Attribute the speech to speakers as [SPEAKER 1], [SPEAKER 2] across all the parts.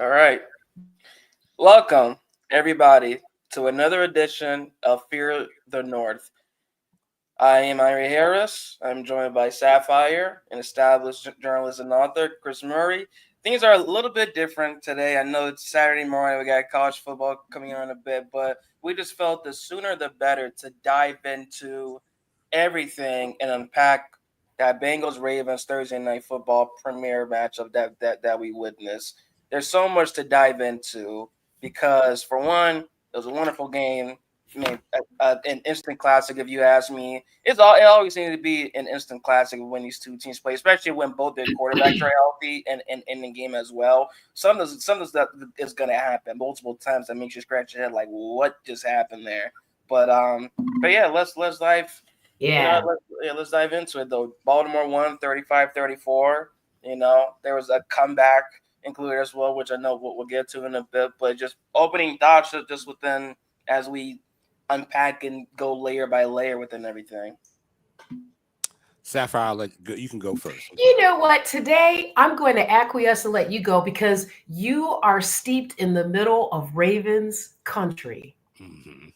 [SPEAKER 1] All right. Welcome, everybody, to another edition of Fear the North. I am Ira Harris. I'm joined by Sapphire, an established journalist and author, Chris Murray. Things are a little bit different today. I know it's Saturday morning. We got college football coming on a bit, but we just felt the sooner the better to dive into everything and unpack that Bengals Ravens Thursday night football premiere matchup that we witnessed. There's so much to dive into because, for one, it was a wonderful game. I mean, an instant classic, if you ask me. It always seems to be an instant classic when these two teams play, especially when both their quarterbacks are healthy and in the game as well. Some of stuff is gonna happen multiple times that makes you scratch your head like, what just happened there? But yeah, let's dive.
[SPEAKER 2] Yeah.
[SPEAKER 1] Let's dive into it though. Baltimore won 35-34. There was a comeback included as well, which I know we'll get to in a bit. But just opening thoughts just within as we unpack and go layer by layer within everything.
[SPEAKER 3] Sapphire, you can go first.
[SPEAKER 2] You know what? Today, I'm going to acquiesce and let you go because you are steeped in the middle of Ravens country.
[SPEAKER 3] Mm-hmm.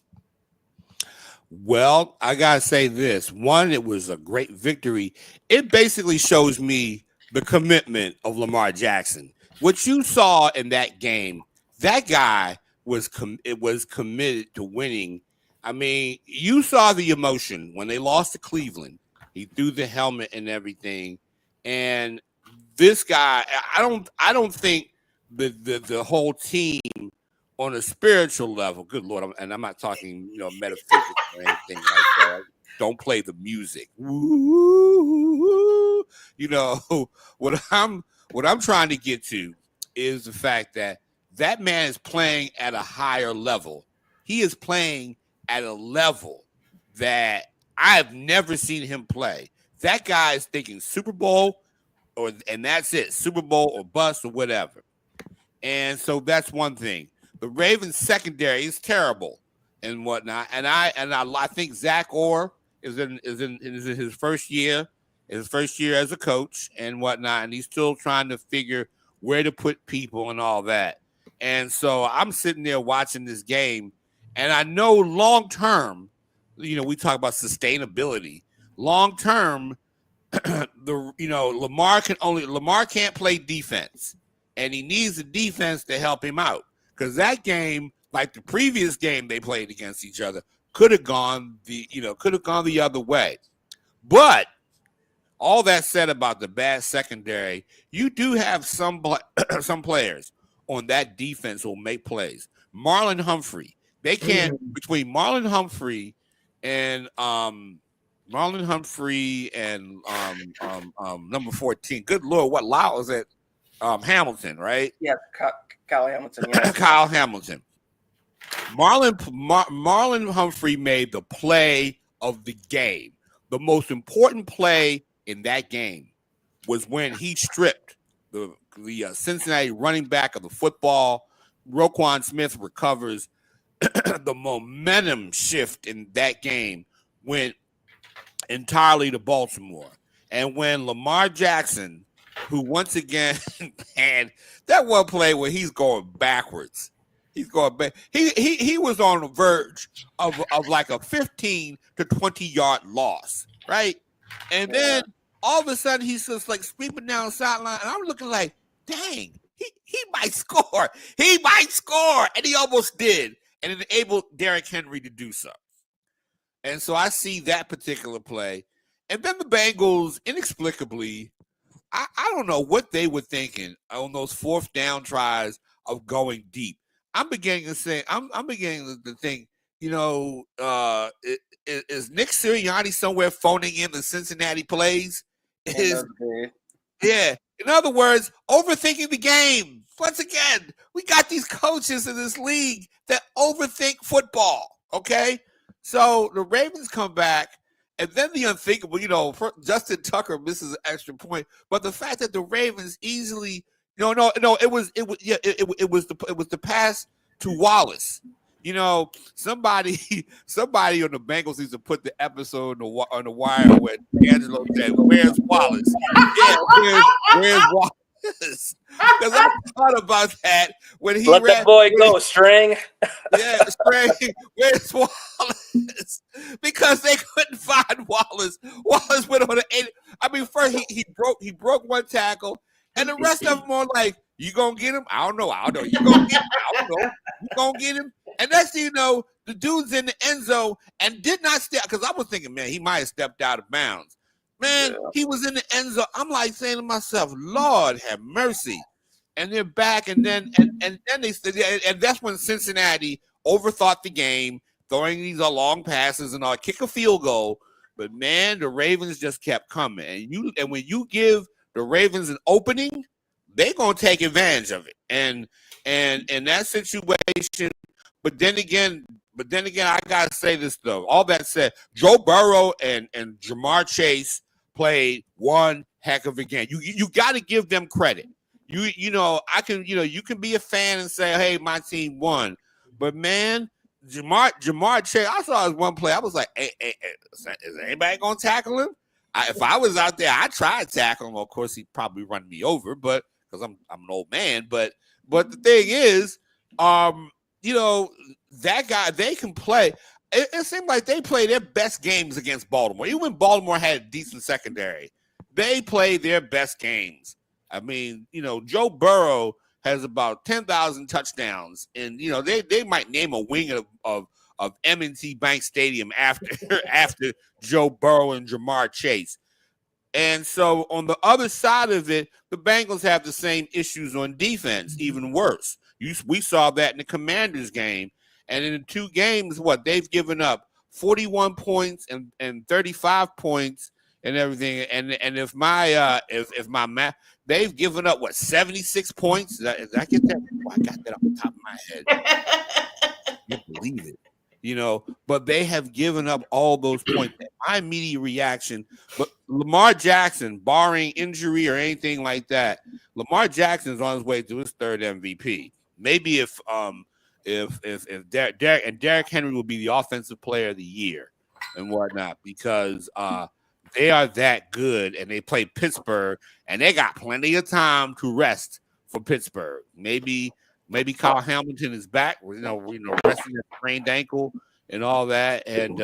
[SPEAKER 3] Well, I got to say this. One, it was a great victory. It basically shows me the commitment of Lamar Jackson. What you saw in that game, that guy was committed to winning. I mean, you saw the emotion when they lost to Cleveland. He threw the helmet and everything. And this guy, I don't think the whole team on a spiritual level, good Lord, I'm not talking, metaphysics or anything like that. Don't play the music. Woo, what I'm trying to get to is the fact that man is playing at a higher level. He is playing at a level that I have never seen him play. That guy is thinking Super Bowl, and that's it, Super Bowl or bust or whatever. And so that's one thing. The Ravens secondary is terrible and whatnot. And I think Zach Orr is in his first year as a coach and whatnot, and he's still trying to figure where to put people and all that. And so I'm sitting there watching this game, and I know long term, we talk about sustainability. Long term, Lamar can't play defense, and he needs the defense to help him out. Because that game, like the previous game they played against each other, could have gone the other way. But all that said about the bad secondary, you do have some players on that defense who will make plays. Marlon Humphrey, they can't between Marlon Humphrey and number 14. Good Lord, what Lyle is it? Hamilton, right?
[SPEAKER 1] Yeah, Kyle Hamilton. Yeah.
[SPEAKER 3] Kyle Hamilton. Marlon Humphrey made the play of the game. The most important play in that game was when he stripped the Cincinnati running back of the football. Roquan Smith recovers. The momentum shift in that game went entirely to Baltimore. And when Lamar Jackson, who once again, man, that one play where he's going backwards. He's going back. He was on the verge of like a 15 to 20 yard loss, right? And then all of a sudden he's just like sweeping down the sideline, and I'm looking like, dang, he might score. He might score, and he almost did, and it enabled Derrick Henry to do so. And so I see that particular play, and then the Bengals inexplicably, I don't know what they were thinking on those fourth down tries of going deep. I'm beginning to think, is Nick Sirianni somewhere phoning in the Cincinnati plays? Yeah. In other words, overthinking the game. Once again, we got these coaches in this league that overthink football. Okay, so the Ravens come back. And then the unthinkable, Justin Tucker misses an extra point, but the fact that the Ravens easily, it was the pass to Wallace. Somebody on the Bengals needs to put the episode on the wire where Angelo said, "Where's Wallace?" Yeah, where's Wallace? Because I thought about that when he
[SPEAKER 1] Let
[SPEAKER 3] ran.
[SPEAKER 1] that boy go, String.
[SPEAKER 3] Yeah, String, where's Wallace? Because they couldn't find Wallace. Wallace went on an 8. I mean, first he broke one tackle, and the rest of them are like, "You gonna get him? I don't know. You gonna get him? I don't know. You gonna get him?" And next thing you know, the dude's in the end zone and did not step, because I was thinking, man, he might have stepped out of bounds. Man, he was in the end zone. I'm like saying to myself, Lord have mercy. And they're back, and then they and that's when Cincinnati overthought the game, throwing these long passes and all, kick a field goal. But man, the Ravens just kept coming, and when you give the Ravens an opening, they're gonna take advantage of it. And in that situation, but then again, I gotta say this though. All that said, Joe Burrow and Jamar Chase played one heck of a game. You got to give them credit. You know, you can be a fan and say, hey, my team won. But man, Jamar Chase, I saw his one play. I was like, hey, is anybody gonna tackle him? If I was out there, I'd try to tackle him. Of course, he'd probably run me over, but because I'm an old man. But the thing is, you know, that guy, they can play. It seemed like they played their best games against Baltimore. Even when Baltimore had a decent secondary, they played their best games. I mean, you know, Joe Burrow has about 10,000 touchdowns, and you know they might name a wing of M&T Bank Stadium after Joe Burrow and Jamar Chase. And so on the other side of it, the Bengals have the same issues on defense, even worse. We saw that in the Commanders game, and in the 2 games, they've given up 41 points and 35 points. And everything, and if my math, they've given up 76 points. Did I get that? Oh, I got that off the top of my head. I can't believe it, you know. But they have given up all those points. My immediate reaction, but Lamar Jackson, barring injury or anything like that, Lamar Jackson is on his way to his 3rd MVP. Maybe if Derrick Henry will be the offensive player of the year and whatnot, because they are that good, and they play Pittsburgh, and they got plenty of time to rest for Pittsburgh. Maybe Kyle Hamilton is back, you know, resting his sprained ankle and all that, and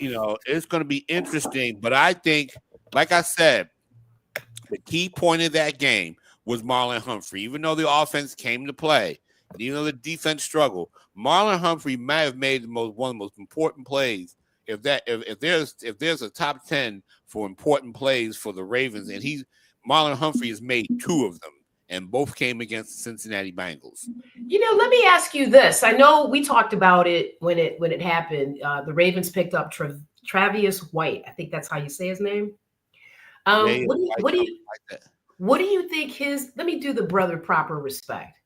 [SPEAKER 3] you know, it's going to be interesting. But I think, like I said, the key point of that game was Marlon Humphrey. Even though the offense came to play, and even though the defense struggled, Marlon Humphrey might have made one of the most important plays. If there's a top 10 for important plays for the Ravens, and Marlon Humphrey has made 2 of them, and both came against the Cincinnati Bengals.
[SPEAKER 2] You know, let me ask you this. I know we talked about it when it happened. The Ravens picked up Travis White. I think that's how you say his name. What do you think his? Let me do the brother proper respect.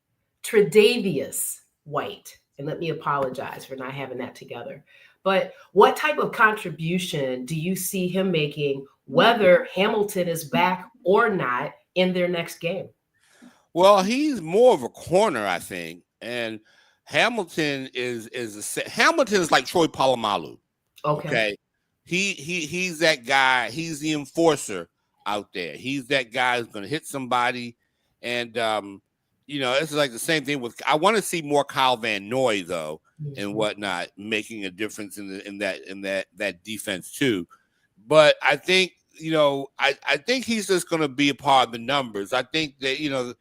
[SPEAKER 2] Tre'Davious White, and let me apologize for not having that together. But what type of contribution do you see him making, whether Hamilton is back or not, in their next game?
[SPEAKER 3] Well, he's more of a corner, I think, and Hamilton is like Troy Polamalu. Okay. He's that guy. He's the enforcer out there. He's that guy who's going to hit somebody, and you know, it's like the same thing with. I want to see more Kyle Van Noy though, and whatnot, making a difference in that defense too. But I think, you know, I think he's just going to be a part of the numbers. I think that, you know,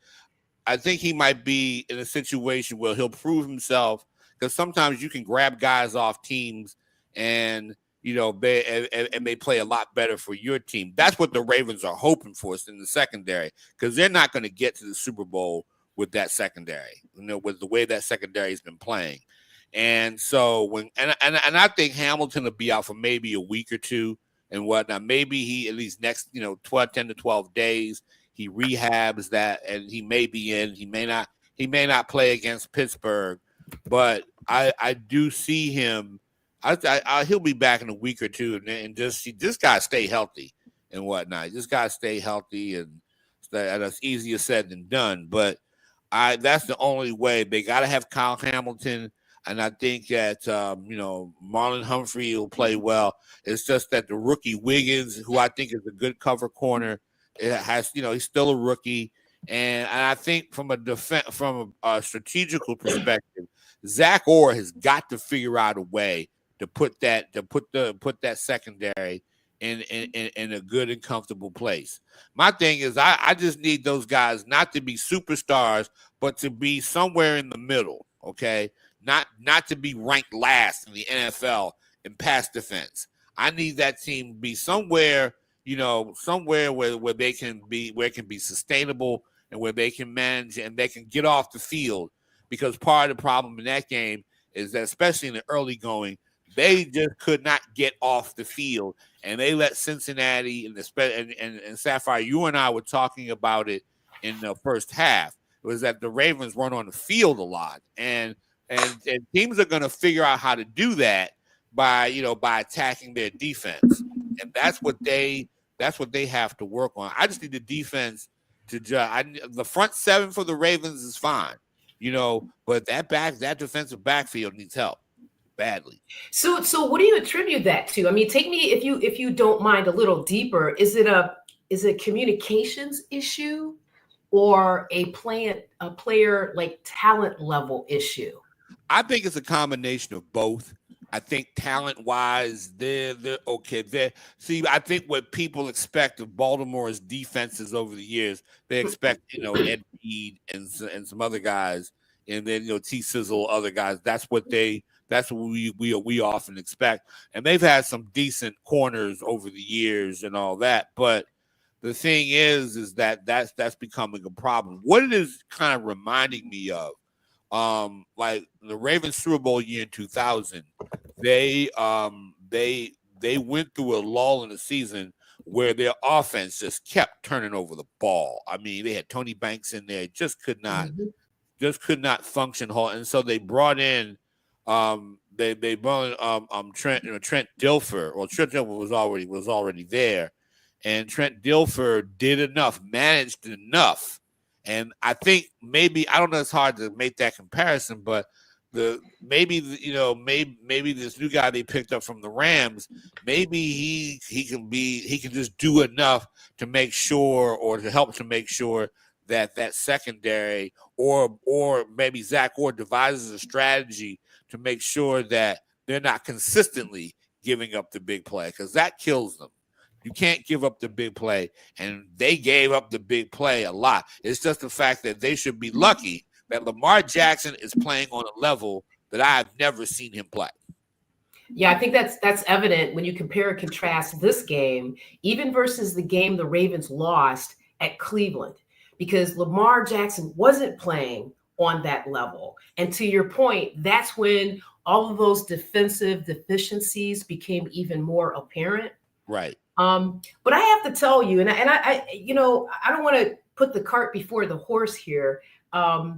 [SPEAKER 3] I think he might be in a situation where he'll prove himself, because sometimes you can grab guys off teams and, you know, they play a lot better for your team. That's what the Ravens are hoping for, is in the secondary, because they're not going to get to the Super Bowl with that secondary, you know, with the way that secondary has been playing. And so I think Hamilton will be out for maybe a week or two and whatnot. Maybe he, at least next, you know, 10 to 12 days, he rehabs that, and he may be in. He may not play against Pittsburgh, but I do see him. He'll be back in a week or two, and just gotta stay healthy and whatnot. Just gotta stay healthy, and that's easier said than done. But that's the only way. They gotta have Kyle Hamilton. And I think that, you know, Marlon Humphrey will play well. It's just that the rookie Wiggins, who I think is a good cover corner, it has, you know, he's still a rookie. And I think from a strategical perspective, Zach Orr has got to figure out a way to put that secondary in a good and comfortable place. My thing is I just need those guys not to be superstars, but to be somewhere in the middle. Okay. Not to be ranked last in the NFL in pass defense. I need that team to be somewhere, somewhere where they can be, where it can be sustainable and where they can manage and they can get off the field. Because part of the problem in that game is that, especially in the early going, they just could not get off the field, and they let Cincinnati and Sapphire. You and I were talking about it in the first half. It was that the Ravens weren't on the field a lot, and teams are going to figure out how to do that by attacking their defense, and that's what they have to work on. I just need the defense to the front seven for the Ravens is fine, but that defensive backfield needs help badly.
[SPEAKER 2] So what do you attribute that to? I mean, take me, if you don't mind, a little deeper. Is it a communications issue or a player like talent level issue?
[SPEAKER 3] I think it's a combination of both. I think talent-wise, they're okay. I think what people expect of Baltimore's defenses over the years, they expect Ed Reed and some other guys, and then T Sizzle, other guys. That's what we often expect, and they've had some decent corners over the years and all that. But the thing is that's becoming a problem. What it is kind of reminding me of. Like the Ravens Super Bowl year in 2000, they went through a lull in the season where their offense just kept turning over the ball. I mean, they had Tony Banks in there, just could not function whole, and so they brought in Trent Dilfer. Well, Trent Dilfer was already there, and Trent Dilfer managed enough. And I think maybe, I don't know, it's hard to make that comparison, but maybe this new guy they picked up from the Rams, maybe he can just do enough to make sure, or to help to make sure that secondary, or maybe Zach Orr devises a strategy to make sure that they're not consistently giving up the big play, because that kills them. You can't give up the big play, and they gave up the big play a lot. It's just the fact that they should be lucky that Lamar Jackson is playing on a level that I've never seen him play.
[SPEAKER 2] Yeah, I think that's evident when you compare and contrast this game, even versus the game the Ravens lost at Cleveland, because Lamar Jackson wasn't playing on that level. And to your point, that's when all of those defensive deficiencies became even more apparent.
[SPEAKER 3] Right.
[SPEAKER 2] But I have to tell you, and I don't want to put the cart before the horse here. I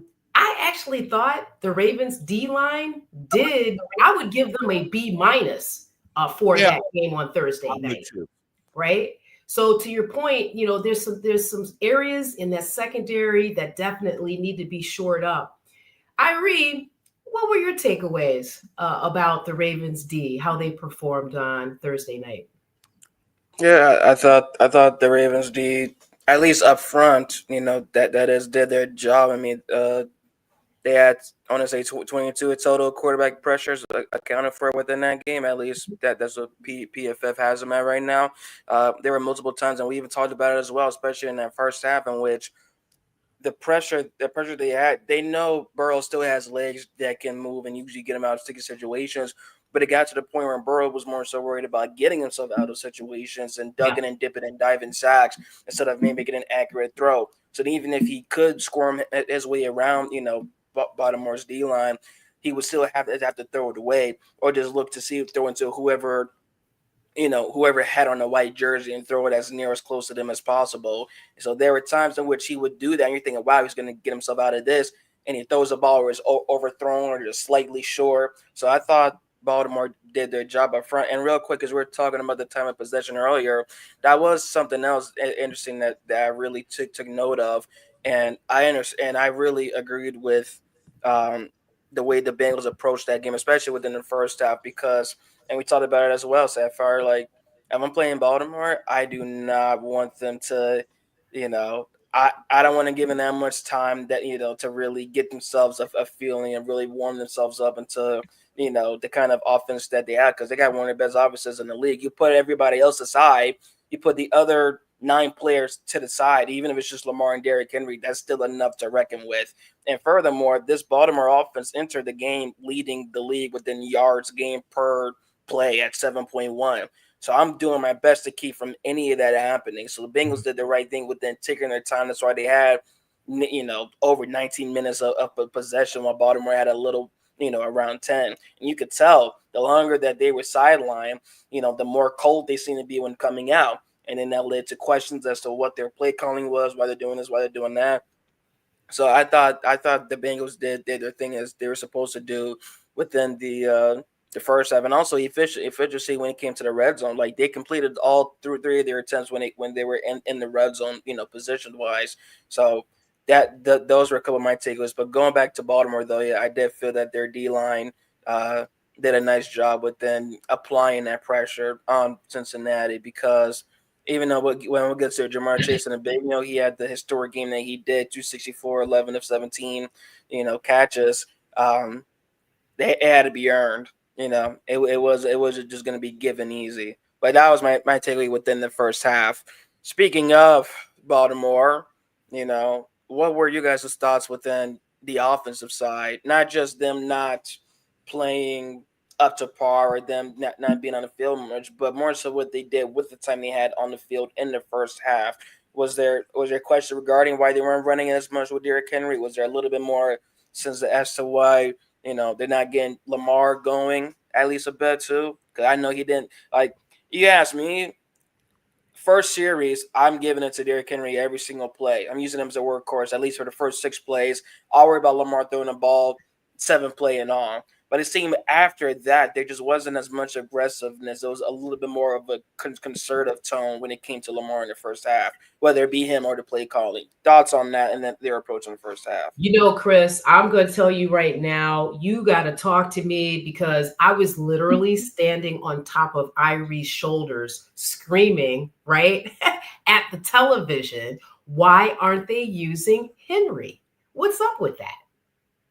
[SPEAKER 2] actually thought the Ravens D-line I would give them a B- for that game on Thursday night. Right. So to your point, there's some areas in that secondary that definitely need to be shored up. Irene, what were your takeaways about the Ravens D, how they performed on Thursday night?
[SPEAKER 1] Yeah, I thought the Ravens D, at least up front, did their job. I mean, they had, I want to say, 22 total quarterback pressures accounted for within that game. At least that's what PFF has them at right now. There were multiple times, and we even talked about it as well, especially in that first half, in which the pressure they had, they know Burrow still has legs that can move and usually get him out of sticky situations. But it got to the point where Burrow was more so worried about getting himself out of situations and ducking and dipping and diving sacks instead of maybe making an accurate throw. So even if he could squirm his way around, Baltimore's D-line, he would still have to throw it away or just look to see if throw into whoever had on the white jersey and throw it as near as close to them as possible. So there were times in which he would do that, and you're thinking, wow, he's going to get himself out of this, and he throws the ball or is overthrown or just slightly short. So I thought Baltimore did their job up front. And real quick, as we were talking about the time of possession earlier, that was something else interesting that I really took note of. And I understand, I really agreed with the way the Bengals approached that game, especially within the first half, because, and we talked about it as well, Sapphire, like, if I'm playing Baltimore, I do not want them to, I don't want to give them that much time that, to really get themselves a feeling and really warm themselves up into, the kind of offense that they have, because they got one of the best offenses in the league. You put everybody else aside, you put the other 9 players to the side, even if it's just Lamar and Derrick Henry, that's still enough to reckon with. And furthermore, this Baltimore offense entered the game leading the league within yards game per play at 7.1. So I'm doing my best to keep from any of that happening. So the Bengals did the right thing within taking their time. That's why they had, over 19 minutes of possession, while Baltimore had a little, around 10. And you could tell the longer that they were sidelined, the more cold they seemed to be when coming out. And then that led to questions as to what their play calling was, why they're doing this, why they're doing that. So I thought the Bengals did their thing as they were supposed to do within the first half, and also efficiency when it came to the red zone. Like, they completed all 3 of their attempts when they were in the red zone, position wise. So those were a couple of my takeaways. But going back to Baltimore, though, yeah, I did feel that their D line did a nice job within applying that pressure on Cincinnati, because even though when we get to Jamar Chase and the big, he had the historic game that he did, 264, 11 of 17, catches. It had to be earned. It wasn't just going to be given easy. But that was my takeaway within the first half. Speaking of Baltimore, what were you guys' thoughts within the offensive side? Not just them not playing up to par, or them not being on the field much, but more so what they did with the time they had on the field in the first half. Was there a question regarding why they weren't running as much with Derrick Henry? Was there a little bit more sense as to why they're not getting Lamar going at least a bit too? Because I know he didn't, like, you asked me, first series, I'm giving it to Derrick Henry every single play. I'm using him as a workhorse, at least for the first 6 plays. I'll worry about Lamar throwing the ball 7 play and on. But it seemed after that, there just wasn't as much aggressiveness. There was a little bit more of a conservative tone when it came to Lamar in the first half, whether it be him or the play calling. Thoughts on that and then their approach in the first half?
[SPEAKER 2] Chris, I'm going to tell you right now, you got to talk to me, because I was literally standing on top of Irie's shoulders, screaming, right, at the television. Why aren't they using Henry? What's up with that?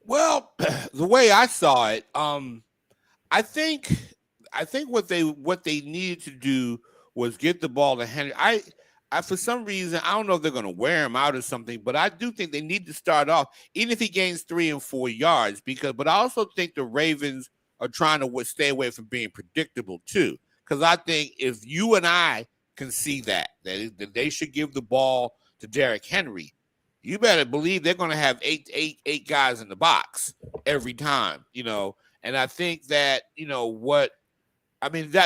[SPEAKER 3] Well, the way I saw it, I think what they needed to do was get the ball to Henry. I for some reason, I don't know if they're going to wear him out or something, but I do think they need to start off, even if he gains 3 and 4 yards, but I also think the Ravens are trying to stay away from being predictable too, because I think if you and I can see that they should give the ball to Derrick Henry, you better believe they're going to have eight guys in the box every time, And I think that,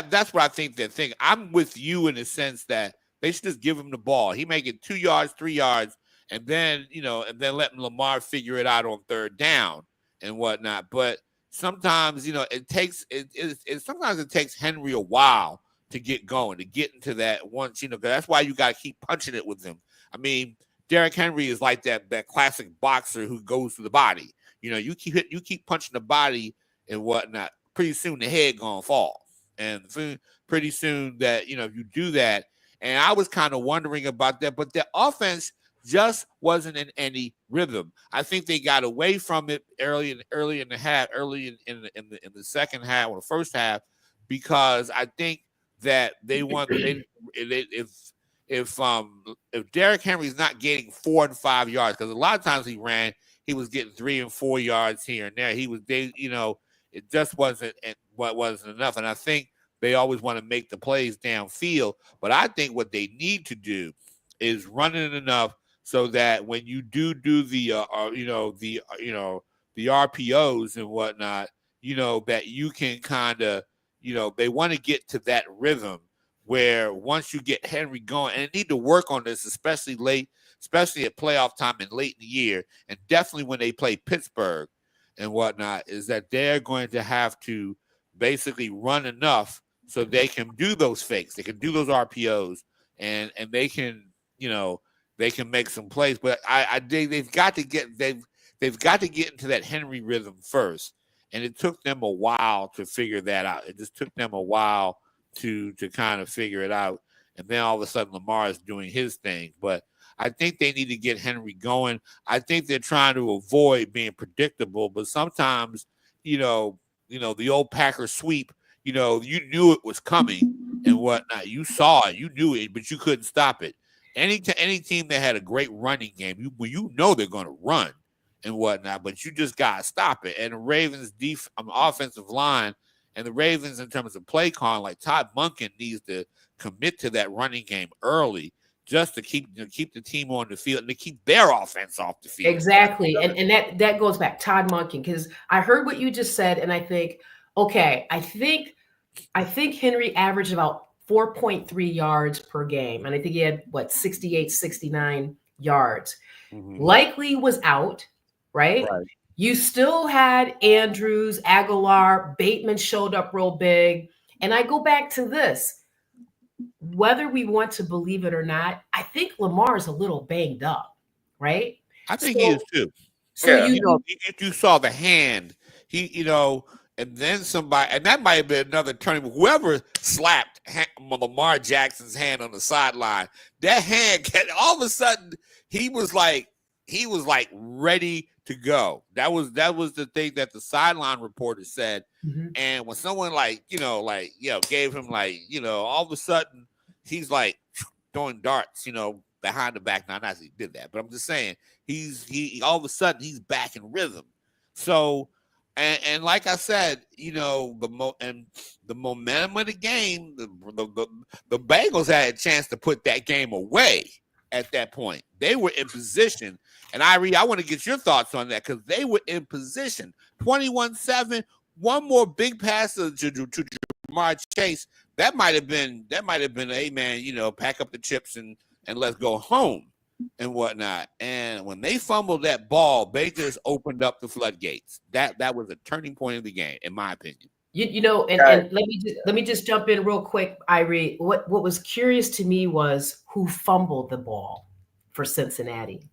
[SPEAKER 3] that's what I think they're thinking. I'm with you in the sense that they should just give him the ball. He may get 2 yards, 3 yards, and then let Lamar figure it out on third down and whatnot. But sometimes, sometimes it takes Henry a while to get going, to get into that once, because that's why you got to keep punching it with him. I mean, Derrick Henry is like that classic boxer who goes to the body. You keep punching the body and whatnot. Pretty soon the head gonna fall, and pretty soon that if you do that. And I was kind of wondering about that, but the offense just wasn't in any rhythm. I think they got away from it early in the half, early in the second half or the first half, because I think that they want if Derrick Henry's not getting 4 and 5 yards, because a lot of times he was getting 3 and 4 yards here and there. It just wasn't enough. And I think they always want to make the plays downfield. But I think what they need to do is run it enough so that when you do the RPOs and whatnot, that you can kind of, they want to get to that rhythm where once you get Henry going, and they need to work on this, especially at playoff time and late in the year, and definitely when they play Pittsburgh and whatnot, is that they're going to have to basically run enough so they can do those fakes, they can do those RPOs, and they can, they can make some plays. But they've got to get into that Henry rhythm first, and it took them a while to figure that out. It just took them a while to kind of figure it out, and then all of a sudden Lamar is doing his thing. But I think they need to get Henry going. I think they're trying to avoid being predictable, but sometimes, the old Packers sweep, you knew it was coming and whatnot. You saw it, you knew it, but you couldn't stop it. Any team that had a great running game, you know they're going to run and whatnot, but you just got to stop it. And the Ravens' offensive line and the Ravens in terms of play calling, like Todd Monken needs to commit to that running game early just to keep the team on the field and to keep their offense off the field.
[SPEAKER 2] Exactly. And that goes back, Todd Monken, because I heard what you just said, and I think, okay, I think Henry averaged about 4.3 yards per game. And I think he had 68, 69 yards. Mm-hmm. Likely was out, right? You still had Andrews, Aguilar, Bateman showed up real big. And I go back to this. Whether we want to believe it or not, I think Lamar's a little banged up, right?
[SPEAKER 3] I think he is too.
[SPEAKER 2] So
[SPEAKER 3] you saw the hand, and then somebody, and that might have been another turning. Whoever slapped Lamar Jackson's hand on the sideline, that hand, all of a sudden, he was like ready to go. That was the thing that the sideline reporter said. Mm-hmm. And when someone gave him all of a sudden he's like throwing darts, behind the back. Now, not that he did that, but I'm just saying he all of a sudden he's back in rhythm. So, and like I said, the momentum of the game, the Bengals had a chance to put that game away at that point. They were in position. And I want to get your thoughts on that because they were in position. 21-7, one more big pass to Jamar Chase. That might have been, hey man, pack up the chips and let's go home and whatnot. And when they fumbled that ball, they just opened up the floodgates. That was a turning point of the game, in my opinion.
[SPEAKER 2] And let me just jump in real quick, Irie. What was curious to me was who fumbled the ball for Cincinnati.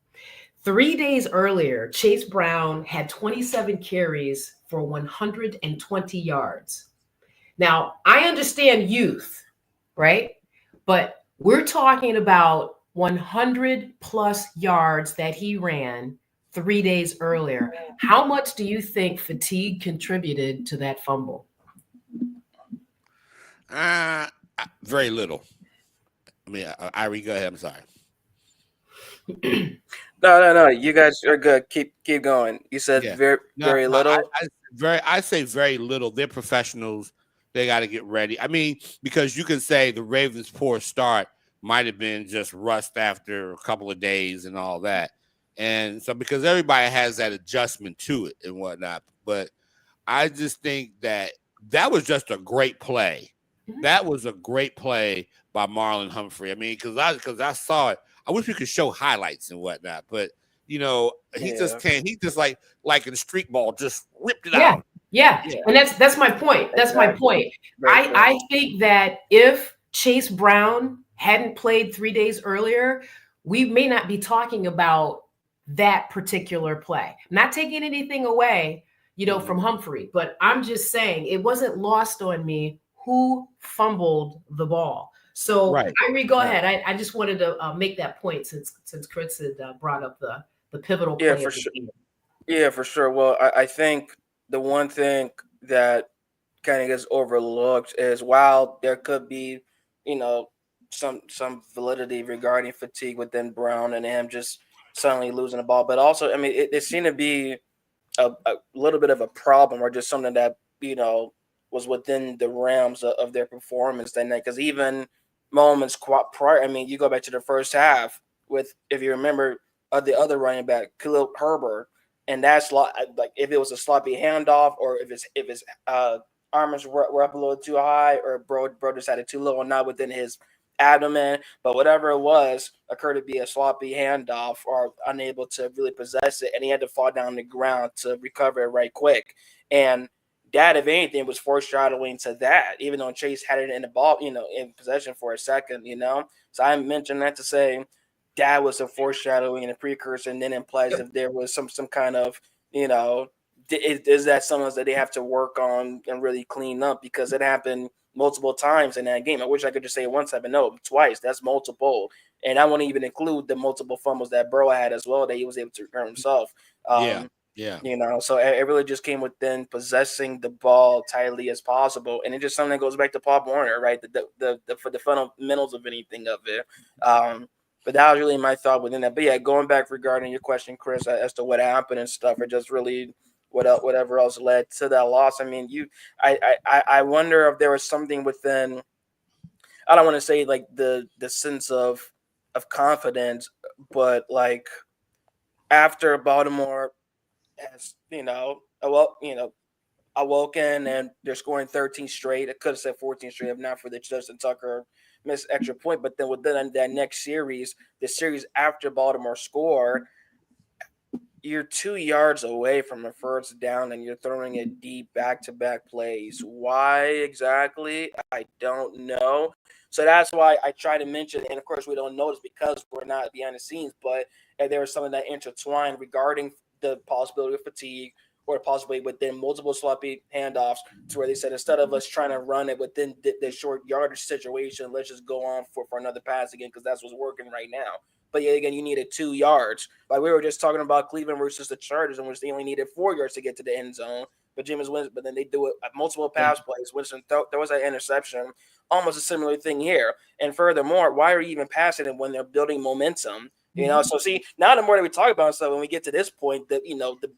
[SPEAKER 2] 3 days earlier, Chase Brown had 27 carries for 120 yards. Now, I understand youth, right? But we're talking about 100 plus yards that he ran 3 days earlier. How much do you think fatigue contributed to that fumble?
[SPEAKER 3] Very little. I mean, Irie, go ahead. I'm sorry.
[SPEAKER 1] No. You guys are good. Keep going. You said very little.
[SPEAKER 3] I say very little. They're professionals. They got to get ready. I mean, because you can say the Ravens' poor start might have been just rust after a couple of days and all that. And so because everybody has that adjustment to it and whatnot. But I just think that was just a great play. That was a great play by Marlon Humphrey. I mean, because I saw it. I wish we could show highlights and whatnot, but he just can't. He just like in street ball, just ripped it out.
[SPEAKER 2] Yeah, and that's my point. That's my point. I think that if Chase Brown hadn't played 3 days earlier, we may not be talking about that particular play. I'm not taking anything away, from Humphrey, but I'm just saying it wasn't lost on me who fumbled the ball. So, Irie, go ahead. I just wanted to make that point since Chris had brought up the pivotal play.
[SPEAKER 1] Yeah, for sure. Yeah, for sure. Well, I think the one thing that kind of gets overlooked is while there could be, some validity regarding fatigue within Brown and him just suddenly losing the ball, but also, I mean, it seemed to be a little bit of a problem or just something that, was within the realms of their performance that night. Because even moments prior, I mean, you go back to the first half with, if you remember, the other running back, Khalil Herbert, and that's like if it was a sloppy handoff or if his arms were up a little too high or bro decided too low and not within his abdomen, but whatever it was, occurred to be a sloppy handoff or unable to really possess it, and he had to fall down on the ground to recover it right quick. And that, if anything, was foreshadowing to that, even though Chase had it in the ball, in possession for a second, So I mentioned that to say that was a foreshadowing and a precursor, and then implies if there was some kind of, is that something that they have to work on and really clean up, because it happened multiple times in that game. I wish I could just say once, but no, twice. That's multiple. And I won't even include the multiple fumbles that Burrow had as well that he was able to return himself.
[SPEAKER 3] Yeah.
[SPEAKER 1] So it really just came within possessing the ball tightly as possible, and it's just something that goes back to Paul Warner, right? For the fundamentals of anything of it. But that was really my thought within that. But yeah, going back regarding your question, Chris, as to what happened and stuff, or just really whatever else led to that loss. I mean, I wonder if there was something within. I don't want to say like the sense of confidence, but like after Baltimore has awoken and they're scoring 13 straight. It could have said 14 straight if not for the Justin Tucker missed extra point. But then within that next series, the series after Baltimore score, you're 2 yards away from a first down and you're throwing it deep back-to-back plays. Why exactly? I don't know. So that's why I try to mention, and of course we don't notice because we're not behind the scenes, but there was something that intertwined regarding the possibility of fatigue or possibly within multiple sloppy handoffs to where they said instead of us trying to run it within the short yardage situation, let's just go on for another pass again because that's what's working right now. But yeah, again, you needed 2 yards. Like we were just talking about Cleveland versus the Chargers, in which they only needed 4 yards to get to the end zone. But Jameis Winston, but then they do it at multiple pass plays. Winston there was that interception. Almost a similar thing here. And furthermore, why are you even passing it when they're building momentum? So see, now the more that we talk about stuff, when we get to this point, the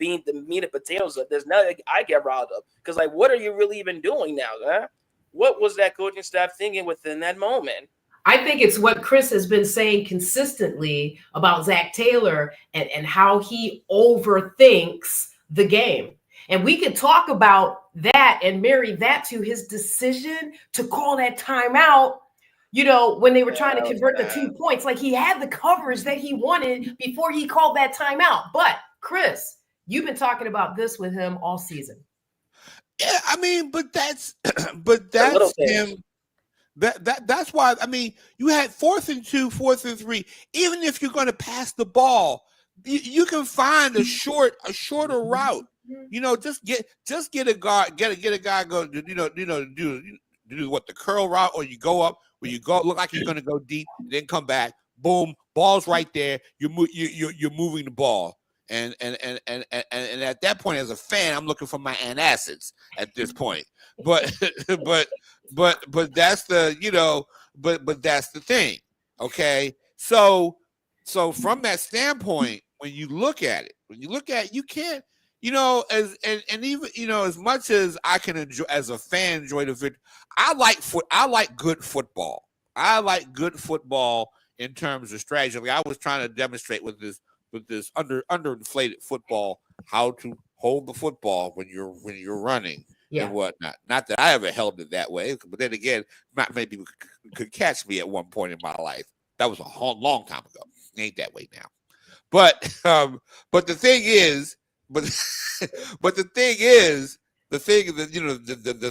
[SPEAKER 1] meat and potatoes of there's nothing I get riled up because like, what are you really even doing now? Huh? What was that coaching staff thinking within that moment?
[SPEAKER 2] I think it's what Chris has been saying consistently about Zach Taylor and how he overthinks the game. And we could talk about that and marry that to his decision to call that timeout, when they were trying to convert the 2 points. Like he had the coverage that he wanted before he called that timeout. But Chris, you've been talking about this with him all season.
[SPEAKER 3] Yeah, I mean, but that's him. That's why, I mean, you had 4th and 2, 4th and 3. Even if you're going to pass the ball, you can find a shorter route. Just get a guard, get a guy go, do what, the curl route, or you go up where you go look like you're going to go deep, then come back, boom, ball's right there. You're moving the ball. And at that point, as a fan, I'm looking for my antacids at this point. But that's the but that's the thing. Okay, so from that standpoint, when you look at it, you can't, as much as I can enjoy as a fan enjoy the video. I like good football. I like good football in terms of strategy. Like I was trying to demonstrate with this underinflated football how to hold the football when you're running and whatnot. Not that I ever held it that way, but then again, not many people could catch me at one point in my life. That was a long time ago. It ain't that way now. But the thing is, the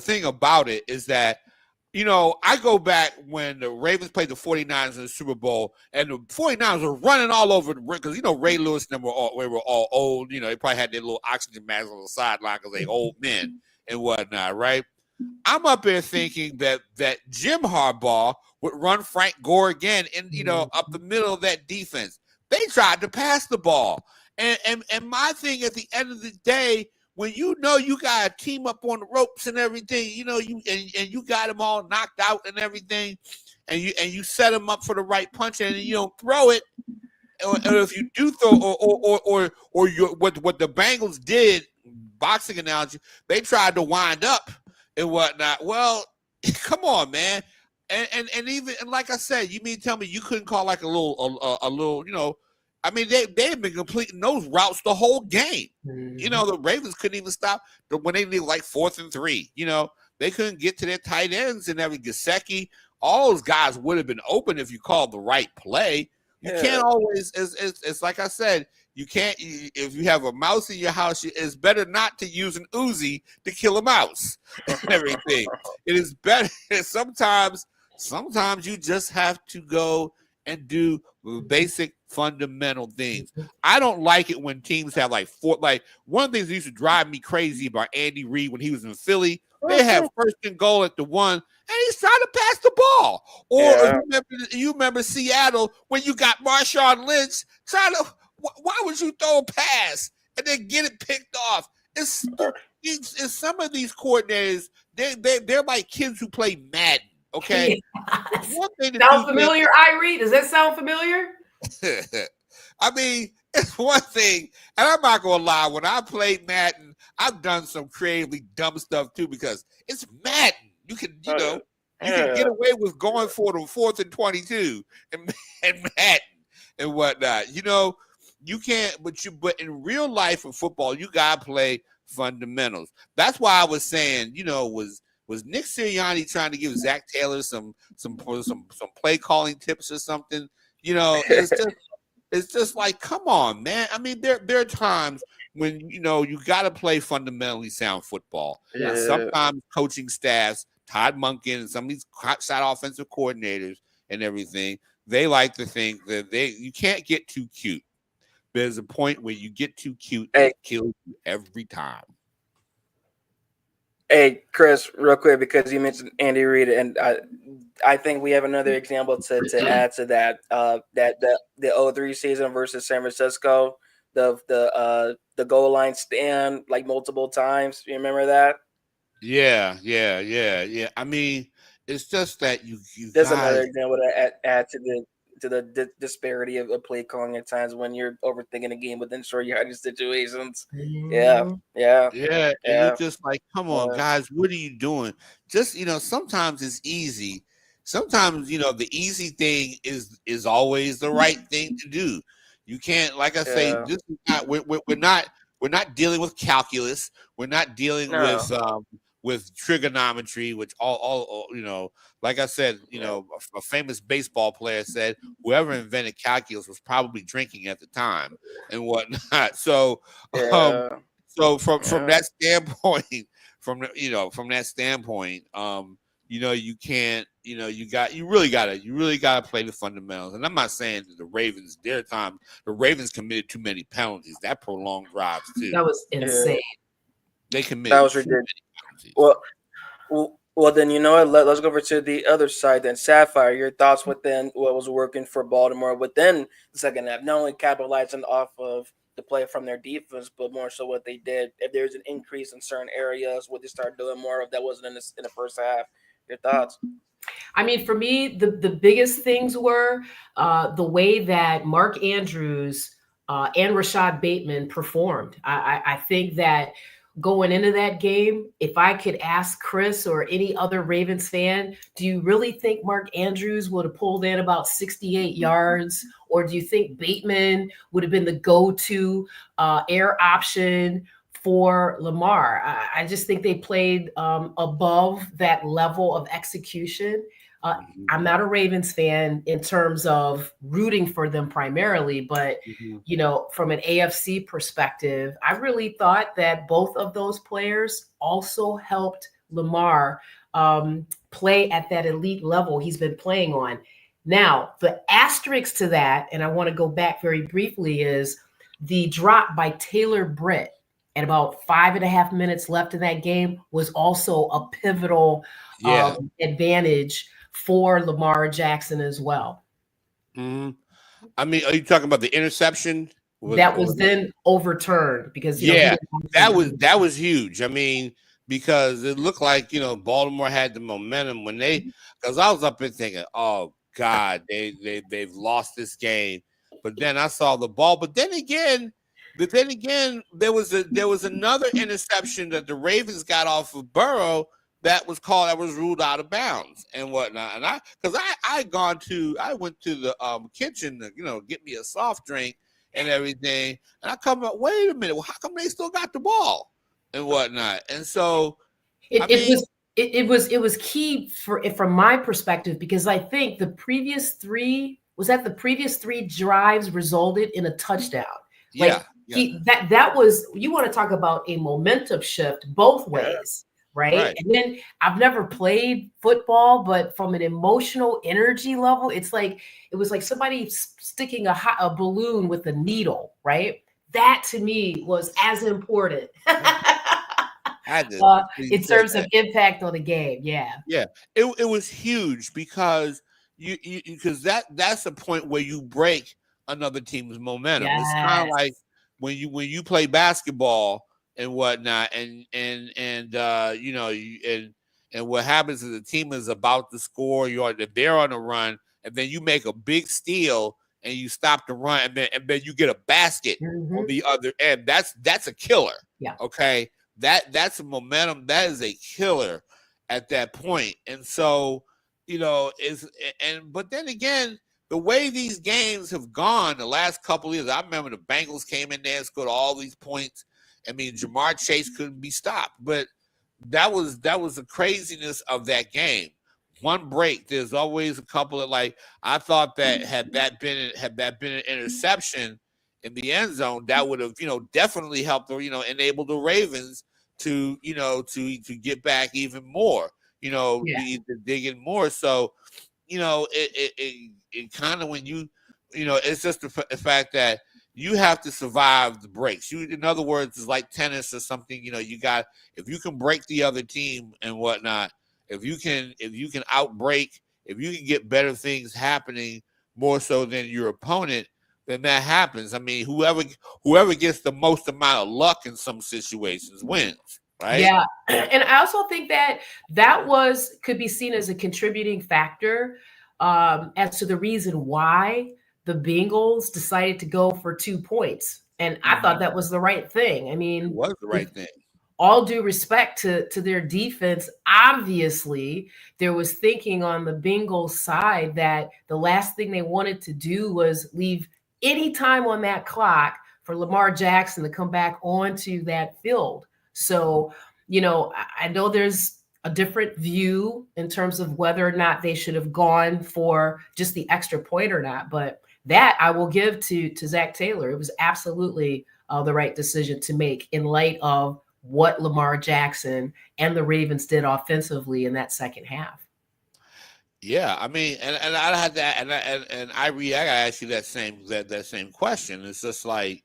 [SPEAKER 3] thing about it is that, I go back when the Ravens played the 49ers in the Super Bowl, and the 49ers were running all over the because, Ray Lewis and them were all old. They probably had their little oxygen masks on the sideline because they old men and whatnot, right? I'm up there thinking that Jim Harbaugh would run Frank Gore again and, up the middle of that defense. They tried to pass the ball. And my thing at the end of the day, when you got a team up on the ropes and everything, you got them all knocked out and everything, and you set them up for the right punch and you don't throw it, or if you do throw, or what the Bengals did, boxing analogy, they tried to wind up and whatnot. Well, come on, man, and even like I said, you mean tell me you couldn't call like a little. I mean, they've been completing those routes the whole game. The Ravens couldn't even stop when they needed like 4th and 3. They couldn't get to their tight ends and every Gesicki. All those guys would have been open if you called the right play. You can't always. It's like I said. You can't. If you have a mouse in your house, it's better not to use an Uzi to kill a mouse and everything. It is better. Sometimes you just have to go and do basic fundamental things. I don't like it when teams have like one of the things that used to drive me crazy about Andy Reid when he was in Philly. They have 1st and goal at the 1, and he's trying to pass the ball. Or you remember Seattle when you got Marshawn Lynch trying to. Why would you throw a pass and then get it picked off? It's some of these coordinators. They're like kids who play Madden. Okay.
[SPEAKER 2] Yes. Sound familiar, Irie? Does that sound familiar?
[SPEAKER 3] I mean, it's one thing, and I'm not gonna lie. When I played Madden, I've done some creatively dumb stuff too because it's Madden. You can, you can get away with going for the 4th and 22 and Madden and whatnot. You know, you can't, but in real life in football, you gotta play fundamentals. That's why I was saying, you know, was Nick Sirianni trying to give Zach Taylor some play calling tips or something? You know, it's just like, come on, man. I mean, there are times when, you know, you got to play fundamentally sound football. Yeah. And sometimes coaching staffs, Todd Monken and some of these outside offensive coordinators and everything, they like to think that you can't get too cute. There's a point where you get too cute, it kills you every time.
[SPEAKER 1] Hey, Chris, real quick, because you mentioned Andy Reid, and I think we have another example to add to that. That the 03 season versus San Francisco, the goal line stand like multiple times. You remember that?
[SPEAKER 3] Yeah. I mean, it's just that you.
[SPEAKER 1] There's another example to add to the disparity of play calling at times when you're overthinking a game within short yardage situations. Yeah.
[SPEAKER 3] And you're just like, come on, guys, what are you doing? Just, you know, sometimes it's easy. Sometimes, you know, the easy thing is always the right thing to do. You can't, like I say, this is not, we're not dealing with calculus. We're not dealing with trigonometry, which all you know, like I said, you know, a famous baseball player said whoever invented calculus was probably drinking at the time and whatnot. So, so from that standpoint, you know, you can't, you know, you really gotta play the fundamentals. And I'm not saying that the Ravens committed too many penalties. That prolonged drives too.
[SPEAKER 2] That was insane.
[SPEAKER 3] They committed.
[SPEAKER 1] That was ridiculous. Well, then, you know what? Let's go over to the other side then. Sapphire, your thoughts within what was working for Baltimore within the second half, not only capitalizing off of the play from their defense, but more so what they did. If there's an increase in certain areas, what they started doing more of that wasn't in the first half. Your thoughts?
[SPEAKER 2] I mean, for me, the biggest things were the way that Mark Andrews and Rashad Bateman performed. I think that going into that game, if I could ask Chris or any other Ravens fan, do you really think Mark Andrews would have pulled in about 68 yards? Or do you think Bateman would have been the go-to air option for Lamar? I just think they played above that level of execution. I'm not a Ravens fan in terms of rooting for them primarily, but you know, from an AFC perspective, I really thought that both of those players also helped Lamar play at that elite level he's been playing on. Now, the asterisk to that, and I want to go back very briefly, is the drop by Taylor Britt at about 5.5 minutes left in that game was also a pivotal advantage for Lamar Jackson as well.
[SPEAKER 3] I mean, are you talking about the interception?
[SPEAKER 2] That was then overturned because
[SPEAKER 3] that was huge. I mean, because it looked like, you know, Baltimore had the momentum when because I was up there thinking, oh God, they've lost this game. But then I saw the ball. But then again, there was another interception that the Ravens got off of Burrow that was ruled out of bounds and whatnot. And I went to the kitchen to, you know, get me a soft drink and everything. And I come up, wait a minute, well, how come they still got the ball and whatnot? And so
[SPEAKER 2] it was key from my perspective, because I think the previous three drives resulted in a touchdown. That was, you want to talk about a momentum shift both ways. Right. And then I've never played football, but from an emotional energy level, it was like somebody sticking a balloon with a needle. Right. That to me was as important. in terms of impact on the game. Yeah.
[SPEAKER 3] Yeah. It was huge because because that's a point where you break another team's momentum.
[SPEAKER 2] Yes.
[SPEAKER 3] It's kind of like when you play basketball and whatnot, and you know, and what happens is the team is about to score, they're on a run, and then you make a big steal and you stop the run, and then you get a basket on the other end. That's a killer.
[SPEAKER 2] Yeah.
[SPEAKER 3] Okay. That's a momentum. That is a killer at that point. And so, you know, but then again, the way these games have gone the last couple of years, I remember the Bengals came in there and scored all these points. I mean, Jamar Chase couldn't be stopped, but that was the craziness of that game. One break, there's always a couple of, like, I thought that had that been an interception in the end zone, that would have, you know, definitely helped, or, you know, enabled the Ravens to, you know, to get back even more, you know, to dig in more. So, you know, it kind of, when you know, it's just the fact that you have to survive the breaks. In other words, it's like tennis or something. You know, if you can break the other team and whatnot, if you can outbreak, if you can get better things happening more so than your opponent, then that happens. I mean, whoever gets the most amount of luck in some situations wins, right?
[SPEAKER 2] Yeah, and I also think that could be seen as a contributing factor as to the reason why the Bengals decided to go for 2 points, and I thought that was the right thing. I mean,
[SPEAKER 3] it was the right thing.
[SPEAKER 2] All due respect to their defense, obviously there was thinking on the Bengals side that the last thing they wanted to do was leave any time on that clock for Lamar Jackson to come back onto that field. So, you know, I know there's a different view in terms of whether or not they should have gone for just the extra point or not, but that I will give to Zach Taylor. It was absolutely the right decision to make in light of what Lamar Jackson and the Ravens did offensively in that second half.
[SPEAKER 3] Yeah, I mean, and I had that, and I gotta ask you that same question. It's just like,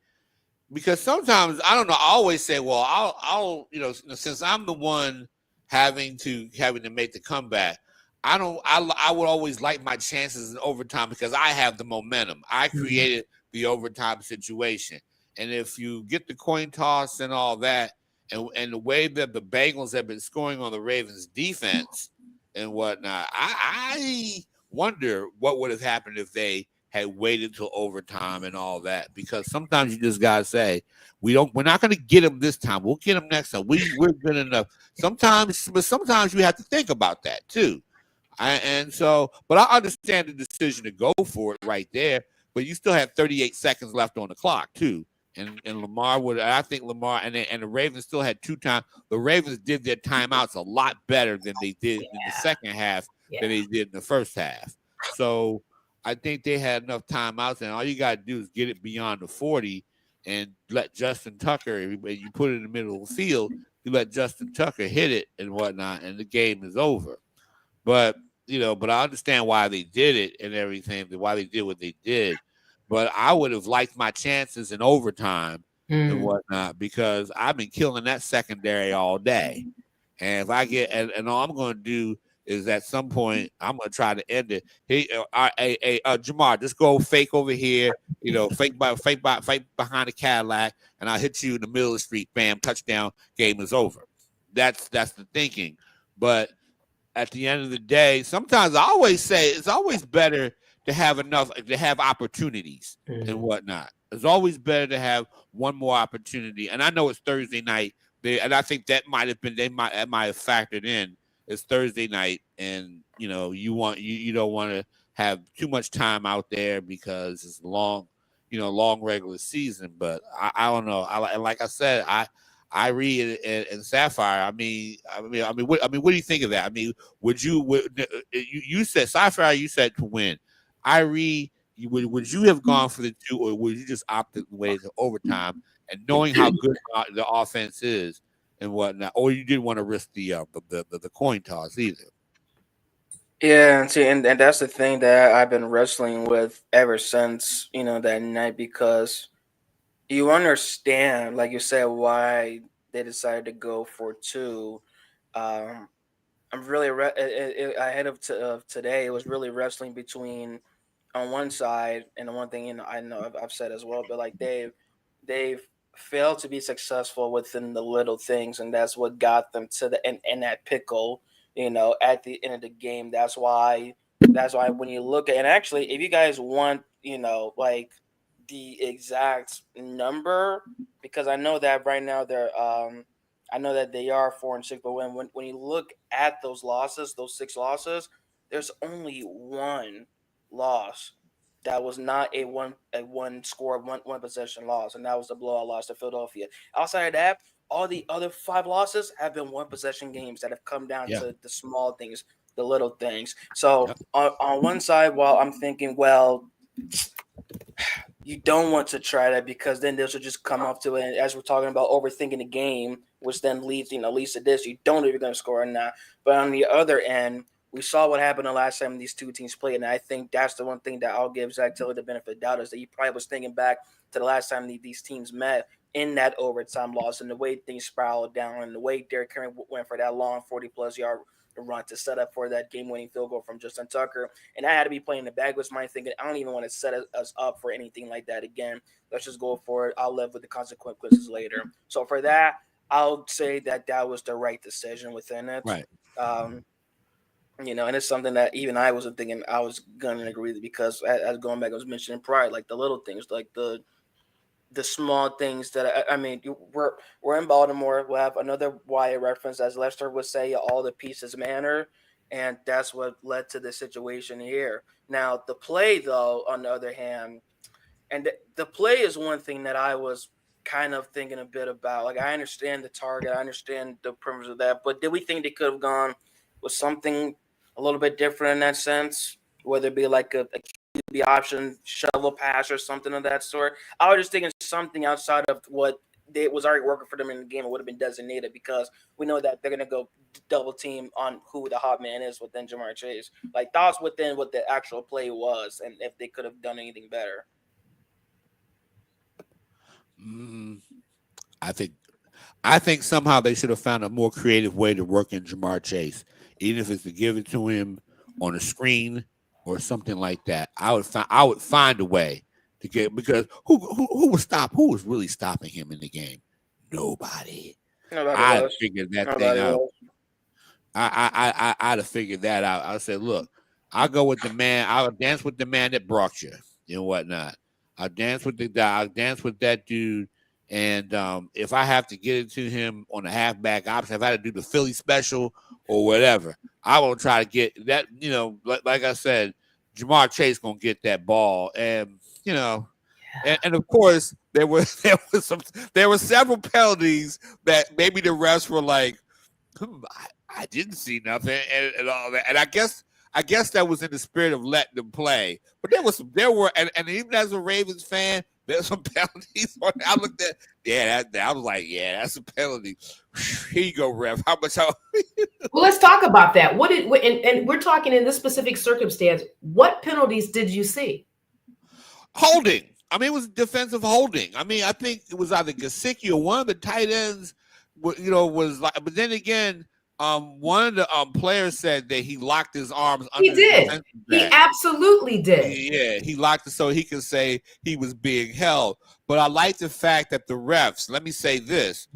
[SPEAKER 3] because sometimes, I don't know, I always say, well, I'll you know, since I'm the one having to make the comeback, I would always like my chances in overtime because I have the momentum. I created the overtime situation, and if you get the coin toss and all that, and the way that the Bengals have been scoring on the Ravens defense and whatnot, I wonder what would have happened if they had waited till overtime and all that. Because sometimes you just gotta say, we're not gonna get them this time. We'll get them next time. We're good enough. Sometimes you have to think about that too. But I understand the decision to go for it right there. But you still have 38 seconds left on the clock too. And Lamar I think Lamar and the Ravens still had 2 times. The Ravens did their timeouts a lot better than they did in the second half than they did in the first half. So I think they had enough timeouts, and all you got to do is get it beyond the 40 and let Justin Tucker, you put it in the middle of the field, you let Justin Tucker hit it and whatnot, and the game is over. But, you know, I understand why they did it and everything, why they did what they did. But I would have liked my chances in overtime and whatnot, because I've been killing that secondary all day. And if I get, and all I'm going to do is at some point I'm going to try to end it. Hey, Jamar, just go fake over here, you know, fake behind the Cadillac, and I'll hit you in the middle of the street. Bam, touchdown, game is over. That's the thinking. But at the end of the day, sometimes I always say it's always better to have opportunities and whatnot. It's always better to have one more opportunity. And I know it's Thursday night, and I think that might have factored in. It's Thursday night, and you know you don't want to have too much time out there because it's long regular season. But I don't know. Like I said, I read and Sapphire. I mean, what do you think of that? I mean, you said Sapphire? You said to win. Would you have gone for the 2, or would you just opt the way to overtime, and knowing how good the offense is and whatnot, or you didn't want to risk the coin toss either?
[SPEAKER 1] Yeah, and see, and that's the thing that I've been wrestling with ever since, you know, that night, because you understand, like you said, why they decided to go for 2. I'm really ahead of today. It was really wrestling between on one side, and the one thing I know I've said as well, but like they've failed to be successful within the little things, and that's what got them to the in that pickle. At the end of the game, that's why when you look at, and actually, if you guys want, like the exact number, because I know that right now I know that they are 4-6, but when you look at those losses, those 6 losses, there's only one loss that was not a one score one possession loss, and that was the blowout loss to Philadelphia. Outside of that, all the other 5 losses have been one possession games that have come down to the small things, the little things. So on one side, while I'm thinking, well, you don't want to try that because then this will just come up to it. And as we're talking about overthinking the game, which then leads to this, you don't know if you're going to score or not. But on the other end, we saw what happened the last time these two teams played, and I think that's the one thing that I'll give Zach Taylor the benefit of the doubt is that he probably was thinking back to the last time these teams met in that overtime loss and the way things spiraled down and the way Derrick Henry went for that long 40-plus yard run to set up for that game-winning field goal from Justin Tucker. And I had to be playing the bag with my thinking, I don't even want to set us up for anything like that again. Let's just go for it. I'll live with the consequences later. So for that, I'll say that was the right decision within it.
[SPEAKER 3] Right.
[SPEAKER 1] And it's something that even I wasn't thinking I was going to agree with because as going back, I was mentioning prior, like the little things, like the small things that we're in Baltimore. We'll have another Wyatt reference, as Lester would say, all the pieces matter, and that's what led to the situation here. Now, the play, though, on the other hand, and the play is one thing that I was kind of thinking a bit about. Like, I understand the target, I understand the premise of that, but did we think they could have gone with something a little bit different in that sense, whether it be like a QB option, shovel pass, or something of that sort? I was just thinking something outside of what was already working for them in the game. It would have been designated because we know that they're going to go double team on who the hot man is within Jamar Chase. Like, thoughts within what the actual play was and if they could have done anything better.
[SPEAKER 3] I think somehow they should have found a more creative way to work in Jamar Chase, even if it's to give it to him on a screen or something like that. I would find a way to get, because who was really stopping him in the game? Nobody. I figured that thing out. I'd have figured that out. I said, look, I'll go with the man. I'll dance with the man that brought you and whatnot. I'll dance with that dude. And if I have to get it to him on a halfback option, if I had to do the Philly special or whatever, I will try to get that. Like I said, Jamar Chase gonna get that ball, and and of course there were several penalties that maybe the refs were like, I didn't see nothing and all that, and I guess that was in the spirit of letting them play. But there were, and even as a Ravens fan, there's some penalties. I looked at, I was like, that's a penalty. Here you go, ref. How much?
[SPEAKER 2] Well, let's talk about that. And we're talking in this specific circumstance. What penalties did you see?
[SPEAKER 3] Holding. I mean, it was defensive holding. I mean, I think it was either Gesicki or one of the tight ends. Was like, but then again, one of the players said that he locked his arms.
[SPEAKER 2] He did. He absolutely did.
[SPEAKER 3] Yeah, he locked it so he could say he was being held. But I like the fact that the refs, let me say this,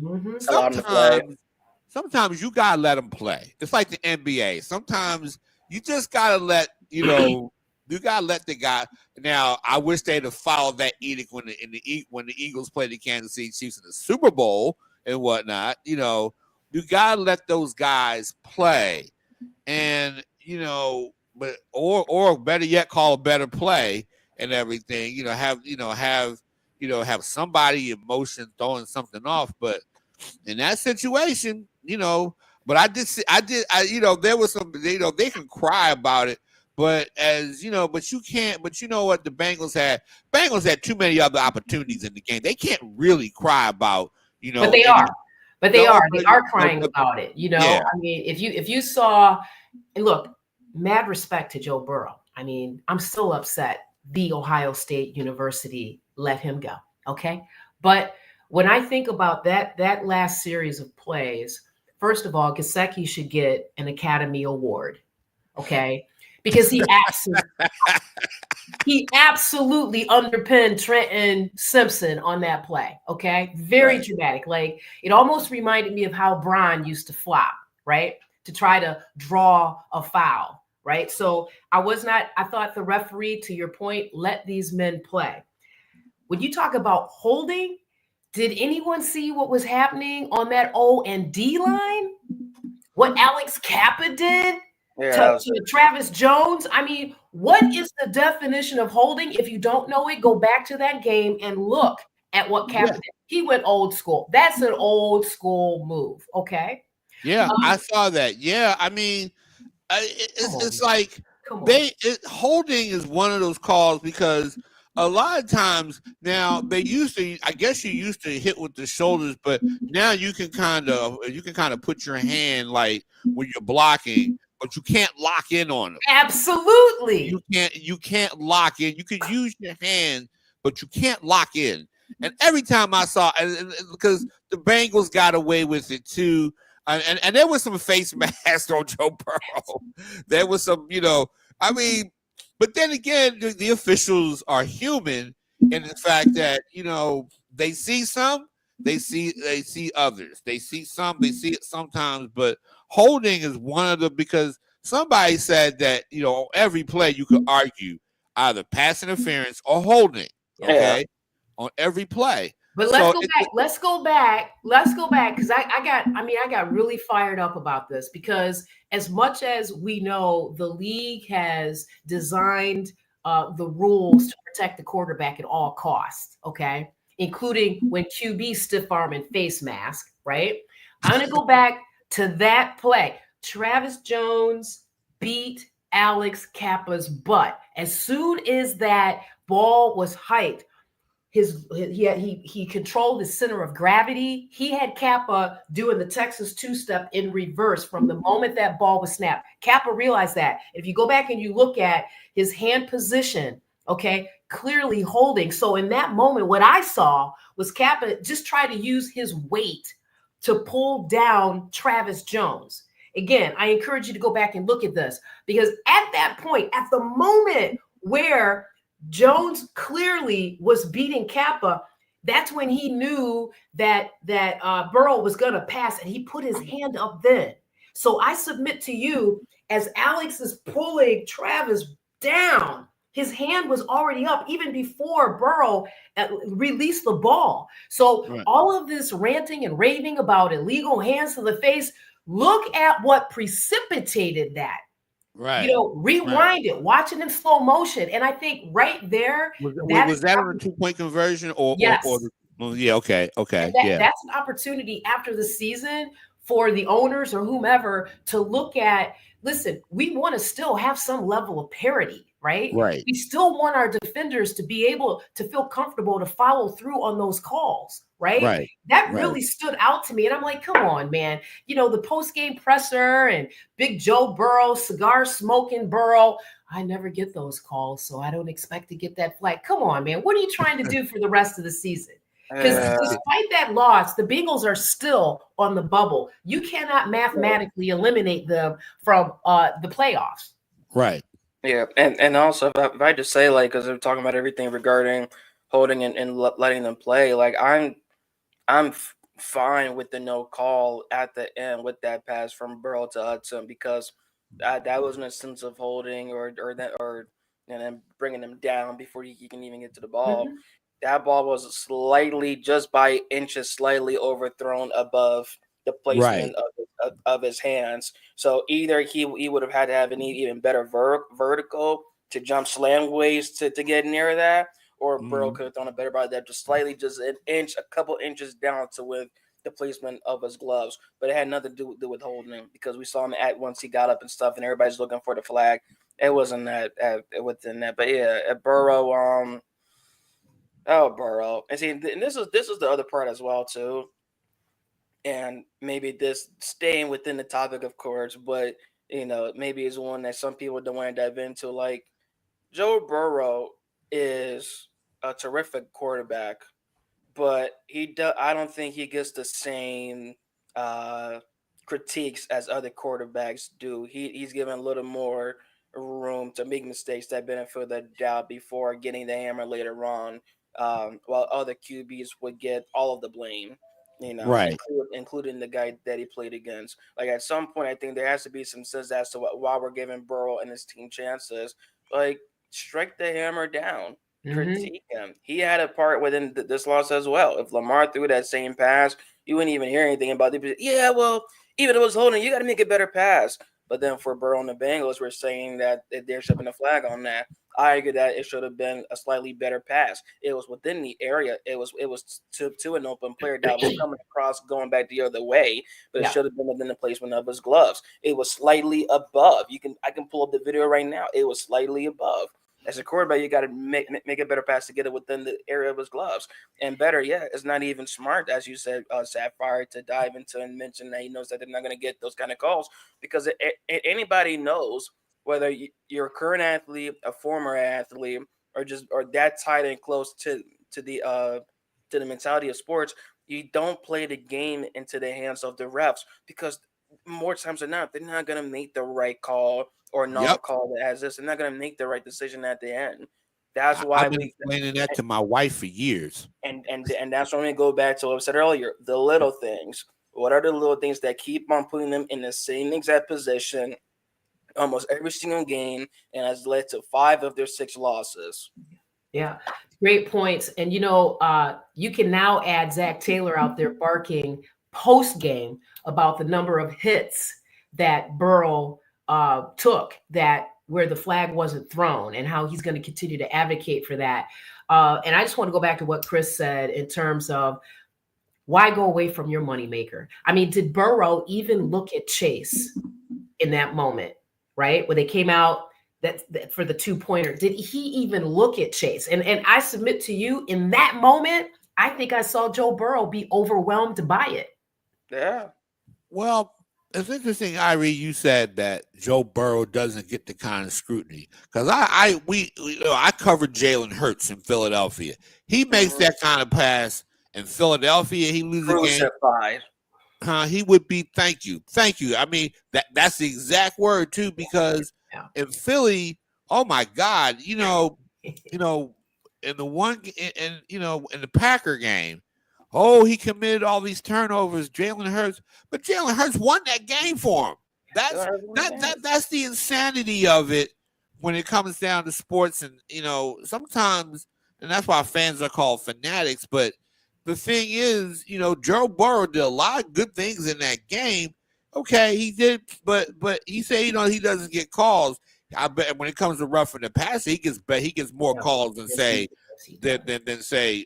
[SPEAKER 3] sometimes you got to let them play. It's like the NBA. Sometimes you just got to let, you got to let the guy. Now, I wish they'd have followed that edict when the Eagles played the Kansas City Chiefs in the Super Bowl and whatnot, You gotta let those guys play, and but or better yet, call a better play and everything. Have somebody in motion throwing something off. But in that situation, but there was some, they can cry about it, but but you can't. But you know what? The Bengals had too many other opportunities in the game. They can't really cry about.
[SPEAKER 2] But they are. But they are crying about it. I mean, if you saw, and look, mad respect to Joe Burrow. I mean, I'm still upset the Ohio State University let him go. Okay. But when I think about that last series of plays, first of all, Gesicki should get an Academy Award, okay? Because he absolutely underpinned Trenton Simpson on that play, okay? Very dramatic. Like, it almost reminded me of how Brian used to flop, right? To try to draw a foul, right? So I thought the referee, to your point, let these men play. When you talk about holding, did anyone see what was happening on that O and D line? What Alex Kappa did to Travis Jones? I mean, what is the definition of holding? If you don't know it, go back to that game and look at what Kappa did. He went old school. That's an old school move, okay?
[SPEAKER 3] Yeah, I saw that. Yeah, I mean, it's like holding is one of those calls because a lot of times now they used to, I guess you used to hit with the shoulders, but now you can kind of put your hand like when you're blocking, but you can't lock in on them.
[SPEAKER 2] Absolutely.
[SPEAKER 3] You can't lock in. You can use your hand, but you can't lock in. And every time I saw, because the Bengals got away with it too. And there was some face masks on Joe Burrow. There was some, I mean, but then again, the officials are human in the fact that, they see some, they see others. They see some, they see it sometimes, but holding is one of them because somebody said that, every play you could argue either pass interference or holding, okay, on every play.
[SPEAKER 2] But let's go back because I got really fired up about this because as much as we know the league has designed the rules to protect the quarterback at all costs, okay, including when QB stiff arm and face mask, right? I'm going to go back to that play. Travis Jones beat Alex Kappa's butt. As soon as that ball was hiked, he controlled his center of gravity. He had Kappa doing the Texas two-step in reverse from the moment that ball was snapped. Kappa realized that. If you go back and you look at his hand position, okay, clearly holding. So in that moment, what I saw was Kappa just try to use his weight to pull down Travis Jones. Again, I encourage you to go back and look at this because at that point, at the moment where Jones clearly was beating Kappa, that's when he knew that Burrow was going to pass, and he put his hand up then. So I submit to you, as Alex is pulling Travis down, his hand was already up even before Burrow released the ball. So all of this ranting and raving about illegal hands to the face, look at what precipitated that.
[SPEAKER 3] Right.
[SPEAKER 2] Rewind it, watch it in slow motion. And I think right there.
[SPEAKER 3] Was that on a 2-point conversion or?
[SPEAKER 2] Yes.
[SPEAKER 3] Yeah. Okay. Yeah.
[SPEAKER 2] That's an opportunity after the season for the owners or whomever to look at, listen, we want to still have some level of parity, right?
[SPEAKER 3] Right.
[SPEAKER 2] We still want our defenders to be able to feel comfortable to follow through on those calls, right? That really stood out to me. And I'm like, come on, man. The post-game presser and Big Joe Burrow, cigar smoking Burrow, I never get those calls, so I don't expect to get that flag. Come on, man. What are you trying to do for the rest of the season? Because despite that loss, the Bengals are still on the bubble. You cannot mathematically eliminate them from the playoffs.
[SPEAKER 3] Right.
[SPEAKER 1] Yeah, and also if I just say, like, because we're talking about everything regarding holding and letting them play, like I'm fine with the no call at the end with that pass from Burrow to Hudson because that was an instance of holding or then bringing him down before he can even get to the ball.
[SPEAKER 2] Mm-hmm.
[SPEAKER 1] That ball was slightly, just by inches, slightly overthrown above the placement of his hands. So either he would have had to have an even better vertical to jump slam ways to get near that, or Burrow could have thrown a better ball that just slightly, just an inch, a couple inches down to with the placement of his gloves. But it had nothing to do with holding him because we saw him at once he got up and stuff, and everybody's looking for the flag. It wasn't that within that, but yeah, at Burrow. Burrow. And see, and this is the other part as well too. And maybe this staying within the topic, of course, but maybe it's one that some people don't want to dive into. Like, Joe Burrow is a terrific quarterback, but I don't think he gets the same critiques as other quarterbacks do. He's given a little more room to make mistakes that benefit the doubt before getting the hammer later on, while other QBs would get all of the blame.
[SPEAKER 3] Right.
[SPEAKER 1] Including the guy that he played against. Like at some point, I think there has to be some sense as to why we're giving Burrow and his team chances. Like strike the hammer down. Critique him. He had a part within this loss as well. If Lamar threw that same pass, you wouldn't even hear anything about it. Yeah, well, even if it was holding, you got to make a better pass. But then for Burrow and the Bengals, we're saying that there should have been a flag on that. I argue that it should have been a slightly better pass. It was within the area. It was to an open player that was coming across, going back the other way, but it should have been within the placement of his gloves. It was slightly above. I can pull up the video right now. It was slightly above. As a quarterback, you got to make a better pass to get it within the area of his gloves. And better yet, it's not even smart, as you said, Sapphire, to dive into and mention that he knows that they're not going to get those kind of calls, because anybody knows, whether you're a current athlete, a former athlete, or that tight and close to the mentality of sports, you don't play the game into the hands of the refs, because more times than not, they're not going to make the right call or non-call that has this. They're not going to make the right decision at the end. That's why
[SPEAKER 3] I've been explaining that to my wife for years.
[SPEAKER 1] And that's when we go back to what I said earlier, the little things. What are the little things that keep on putting them in the same exact position almost every single game, and has led to 5 of their 6 losses?
[SPEAKER 2] Yeah, great points. And you can now add Zach Taylor out there barking post-game about the number of hits that Burrow took where the flag wasn't thrown, and how he's going to continue to advocate for that. And I just want to go back to what Chris said in terms of why go away from your moneymaker. I mean, did Burrow even look at Chase in that moment, right? When they came out that for the 2-pointer, did he even look at Chase? And I submit to you, in that moment, I think I saw Joe Burrow be overwhelmed by it.
[SPEAKER 1] Yeah.
[SPEAKER 3] Well, it's interesting, Irie, you said that Joe Burrow doesn't get the kind of scrutiny, because I covered Jalen Hurts in Philadelphia. He makes that kind of pass in Philadelphia, he loses a game. He would be thank you. I mean, that's the exact word too, because in Philly, oh my God, in the in the Packer game, he committed all these turnovers, Jalen Hurts, but Jalen Hurts won that game for him. That's the insanity of it when it comes down to sports, and sometimes, and that's why fans are called fanatics. But the thing is, Joe Burrow did a lot of good things in that game. Okay, he did, but he said, he doesn't get calls. I bet when it comes to roughing the passer, he gets more calls than say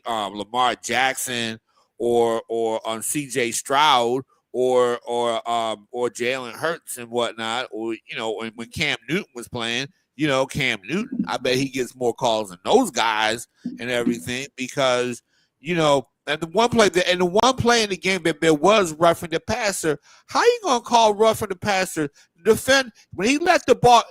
[SPEAKER 3] Lamar Jackson or on C.J. Stroud or Jalen Hurts and whatnot, or when Cam Newton was playing, Cam Newton, I bet he gets more calls than those guys and everything, because and the one play in the game that there was roughing the passer. How you gonna call roughing the passer? Defend when he let the ball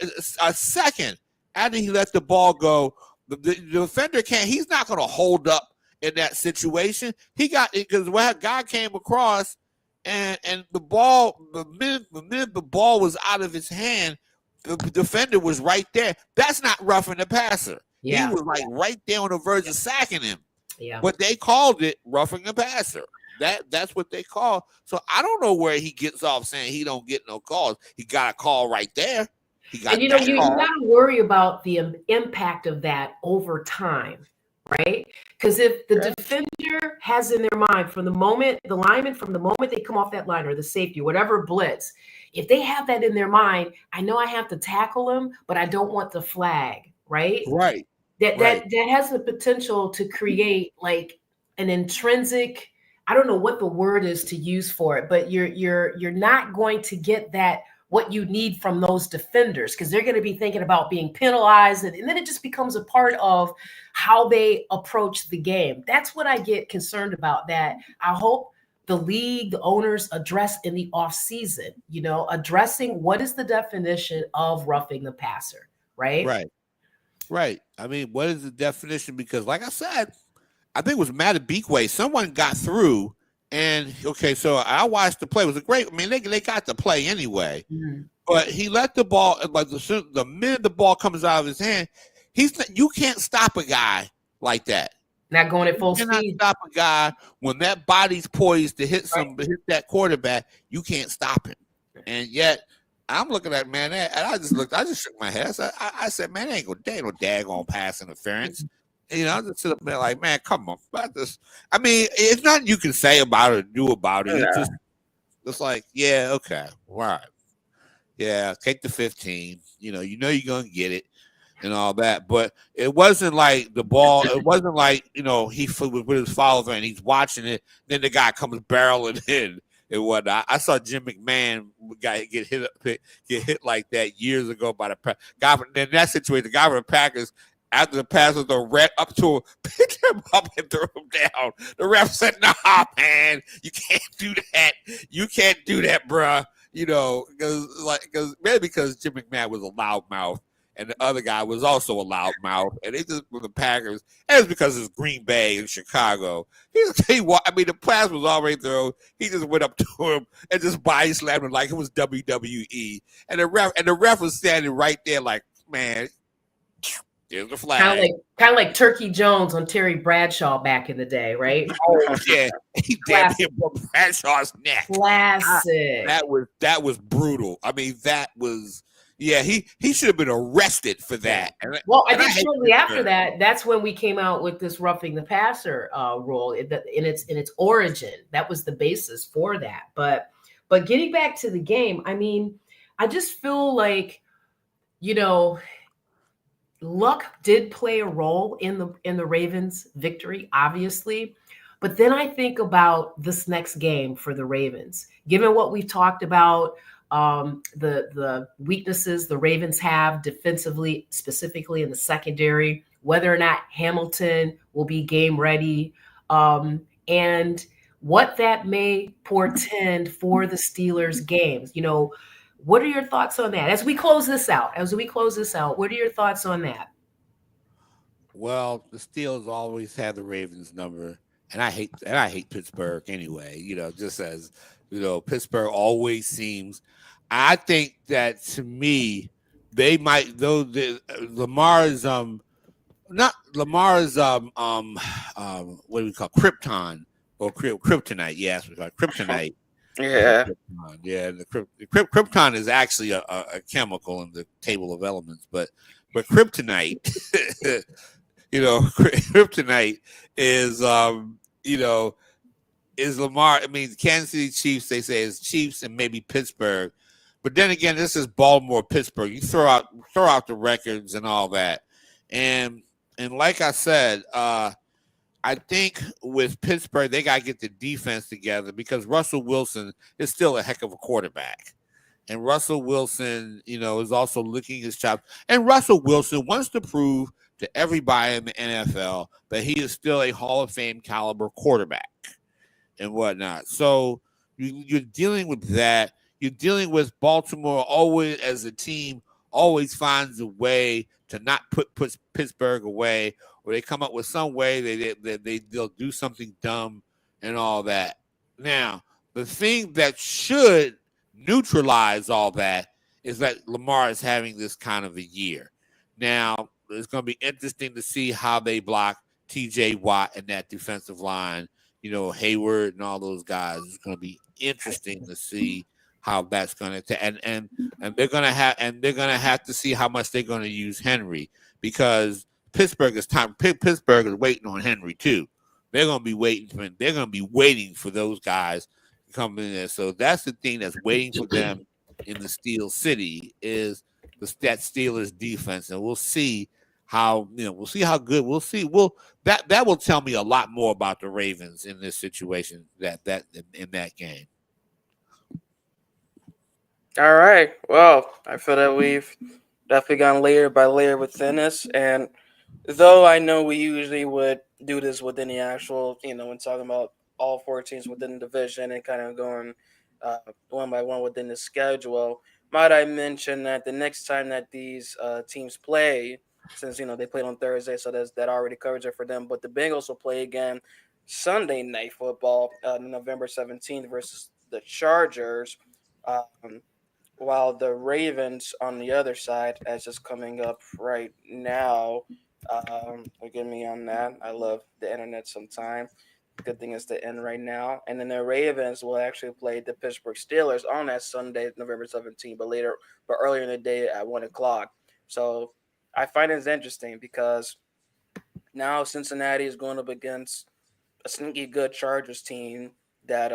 [SPEAKER 3] a second after he let the ball go. The defender can't. He's not gonna hold up in that situation. He got it because a guy came across and the ball. The minute the ball was out of his hand, the defender was right there. That's not roughing the passer. Yeah. He was right there on the verge of sacking him. Yeah. But they called it roughing the passer. That's what they call. So I don't know where he gets off saying he don't get no calls. He got a call right there. You got
[SPEAKER 2] to worry about the impact of that over time, right? Because if the defender has in their mind from the moment the lineman, from the moment they come off that line, or the safety, whatever blitz, if they have that in their mind, I know I have to tackle him, but I don't want the flag, right?
[SPEAKER 3] Right.
[SPEAKER 2] That has the potential to create like an intrinsic, I don't know what the word is to use for it, but you're not going to get that what you need from those defenders, because they're going to be thinking about being penalized, and then it just becomes a part of how they approach the game. That's what I get concerned about. That I hope the league, the owners address in the off season, addressing what is the definition of roughing the passer, right?
[SPEAKER 3] Right. I mean, what is the definition? Because like I said, I think it was Matabikwe. Someone got through, and okay, so I watched the play. It was a great. I mean, they got the play anyway, but he let the ball. Like the minute the ball comes out of his hand, you can't stop a guy like that.
[SPEAKER 2] Not going at full
[SPEAKER 3] You cannot
[SPEAKER 2] speed.
[SPEAKER 3] stop a guy when that body's poised to hit that quarterback. You can't stop him, and yet. I'm looking at man, and I just shook my head. I said, man, ain't no daggone pass interference. You know, I just sit up there like, man, come on. I mean, it's nothing you can say about it or do about it.
[SPEAKER 1] Yeah.
[SPEAKER 3] It's like, yeah, okay, all right. Yeah, take the 15. You know you're gonna get it and all that. But it wasn't like the ball, it wasn't like, he with his follower and he's watching it, then the guy comes barreling in. And whatnot. I saw Jim McMahon get hit like that years ago by the guy. In that situation, the guy from the Packers, after the pass was the ref up to him, picked him up and threw him down. The ref said, "Nah, man, you can't do that. You can't do that, bruh." Because Jim McMahon was a loudmouth. And the other guy was also a loudmouth, and they just were the Packers. And it's because it's Green Bay and Chicago. The pass was already thrown. He just went up to him and just body slammed him like it was WWE. And the ref was standing right there, like, man, there's the flag.
[SPEAKER 2] Kind of like Turkey Jones on Terry Bradshaw back in the day, right?
[SPEAKER 3] Oh yeah, he damn near broke Bradshaw's neck.
[SPEAKER 2] Classic.
[SPEAKER 3] That was brutal. I mean, that was. Yeah, he should have been arrested for that.
[SPEAKER 2] Well, I think shortly after that, that's when we came out with this roughing the passer rule in its origin. That was the basis for that. But getting back to the game, I mean, I just feel like, luck did play a role in the Ravens' victory, obviously. But then I think about this next game for the Ravens, given what we've talked about. The weaknesses the Ravens have defensively, specifically in the secondary, whether or not Hamilton will be game ready, and what that may portend for the Steelers games. What are your thoughts on that? As we close this out, what are your thoughts on that?
[SPEAKER 3] Well, the Steelers always have the Ravens number, and I hate Pittsburgh anyway. Just as Pittsburgh always seems. I think that to me, they might Lamar's what do we call Krypton or kryptonite? Yes, we call it kryptonite.
[SPEAKER 1] Yeah,
[SPEAKER 3] yeah. The krypton is actually a chemical in the table of elements, but kryptonite, kryptonite is is Lamar. I mean, Kansas City Chiefs. They say is Chiefs and maybe Pittsburgh. But then again, this is Baltimore, Pittsburgh. You throw out the records and all that, and like I said, I think with Pittsburgh they got to get the defense together because Russell Wilson is still a heck of a quarterback, and Russell Wilson, is also licking his chops. And Russell Wilson wants to prove to everybody in the NFL that he is still a Hall of Fame caliber quarterback and whatnot. So you're dealing with that. You're dealing with Baltimore always as a team always finds a way to not put Pittsburgh away, or they come up with some way they'll do something dumb and all that. Now, the thing that should neutralize all that is that Lamar is having this kind of a year. Now, it's going to be interesting to see how they block T.J. Watt and that defensive line. Hayward and all those guys. It's going to be interesting to see how that's going to and they're going to have to see how much they're going to use Henry, because Pittsburgh is waiting on Henry too. They're going to be waiting for those guys to come in there. So that's the thing that's waiting for them in the Steel City is that Steelers defense, and we'll see how good we'll see. That will tell me a lot more about the Ravens in this situation that in that game.
[SPEAKER 1] All right. Well, I feel that we've definitely gone layer by layer within this. And though I know we usually would do this within the actual, when talking about all 4 teams within the division and kind of going one by one within the schedule, might I mention that the next time that these teams play since they played on Thursday, so that already covers it for them. But the Bengals will play again Sunday Night Football, November 17th versus the Chargers. Um, while the Ravens on the other side, as just coming up right now, forgive me on that. I love the internet sometime. Good thing it's the end right now. And then the Ravens will actually play the Pittsburgh Steelers on that Sunday, November 17th, but earlier in the day at 1 o'clock. So I find it interesting because now Cincinnati is going up against a sneaky good Chargers team that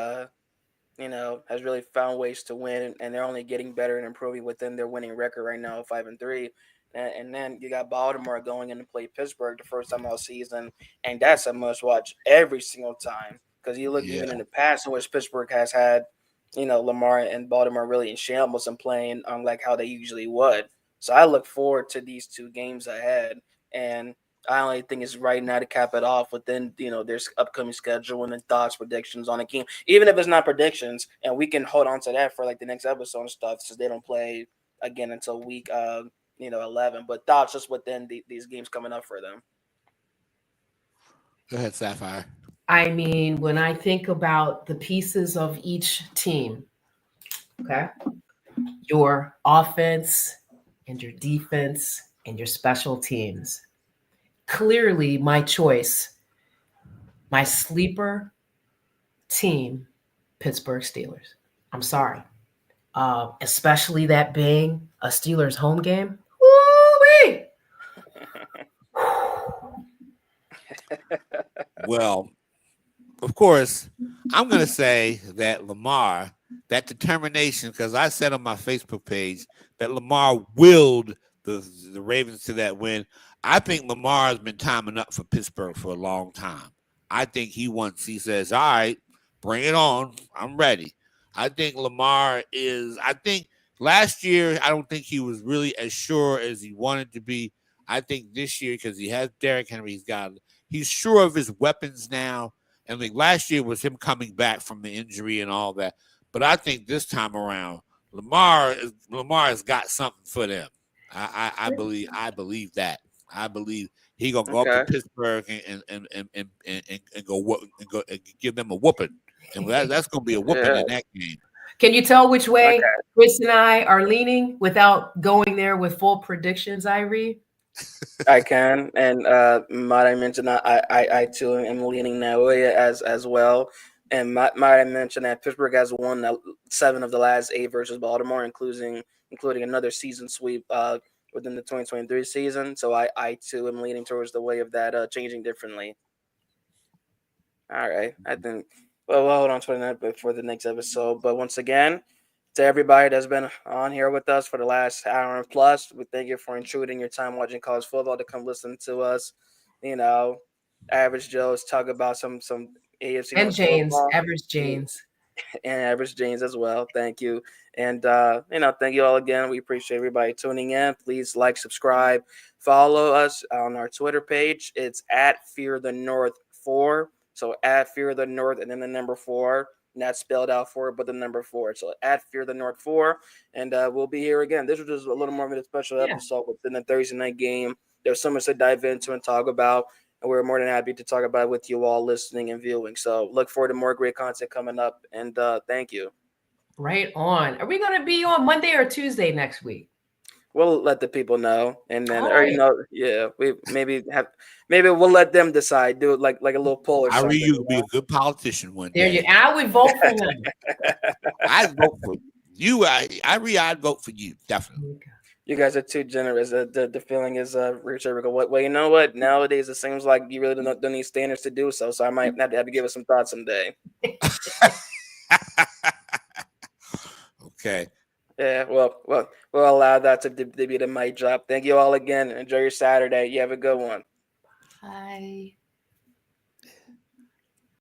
[SPEAKER 1] has really found ways to win, and they're only getting better and improving within their winning record right now, 5-3. And then you got Baltimore going in to play Pittsburgh the first time all season, and that's a must watch every single time because you look even in the past in which Pittsburgh has had, Lamar and Baltimore really in shambles and playing unlike how they usually would. So I look forward to these two games ahead, and I only think it's right now to cap it off within their upcoming schedule and then thoughts, predictions on the game, even if it's not predictions, and we can hold on to that for like the next episode and stuff, since they don't play again until week 11. But thoughts just within these games coming up for them.
[SPEAKER 3] Go ahead, Sapphire.
[SPEAKER 2] I mean, when I think about the pieces of each team, okay, your offense and your defense and your special teams. Clearly, my choice, my sleeper team, Pittsburgh Steelers. I'm sorry. Especially that being a Steelers home game. Woo-wee!
[SPEAKER 3] Well, of course, I'm going to say that Lamar, that determination, because I said on my Facebook page that Lamar willed the Ravens to that win. I think Lamar has been timing up for Pittsburgh for a long time. I think he says, all right, bring it on. I'm ready. I think Lamar I think last year, I don't think he was really as sure as he wanted to be. I think this year, because he has Derrick Henry, he's sure of his weapons now. And like last year was him coming back from the injury and all that. But I think this time around, Lamar has got something for them. I believe that. I believe he gonna go up to Pittsburgh and go and give them a whooping, and that's gonna be a whooping in that game.
[SPEAKER 2] Can you tell which way Chris and I are leaning without going there with full predictions, Irie?
[SPEAKER 1] I can, and might I mention that I too am leaning that way as well. And might I mention that Pittsburgh has won 7 of the last 8 versus Baltimore, including another season sweep within the 2023 season. So I too am leaning towards the way of that changing differently. All right, I think we'll hold on to that for the next episode. But once again, to everybody that's been on here with us for the last hour and plus, we thank you for intruding your time watching college football to come listen to us. Average Joe's talk about some AFC
[SPEAKER 2] and
[SPEAKER 1] North
[SPEAKER 2] James,
[SPEAKER 1] football.
[SPEAKER 2] Average James.
[SPEAKER 1] And Average James as well. Thank you. And, thank you all again. We appreciate everybody tuning in. Please like, subscribe, follow us on our Twitter page. It's at Fear the North 4. So at Fear the North and then the number 4. Not spelled out for it, but the number 4. So at Fear the North 4. And we'll be here again. This was just a little more of a special episode within the Thursday night game. There's so much to dive into and talk about. And we're more than happy to talk about it with you all listening and viewing. So look forward to more great content coming up. And thank you.
[SPEAKER 2] Right on. Are we going to be on Monday or Tuesday next week?
[SPEAKER 1] We'll let the people know, and then we maybe we'll let them decide. Do it like a little poll or something.
[SPEAKER 3] You be a good politician one
[SPEAKER 2] day.
[SPEAKER 3] There you.
[SPEAKER 2] I would vote for him.
[SPEAKER 3] I'd vote for you. I'd vote for you definitely.
[SPEAKER 1] You guys are too generous. The feeling is Richard. Well, you know what? Nowadays it seems like you really don't need standards to do so. So I might have to give it some thought someday.
[SPEAKER 3] Okay.
[SPEAKER 1] Yeah, well, we'll allow that to be the mic drop. Thank you all again. Enjoy your Saturday. You have a good one.
[SPEAKER 2] Bye.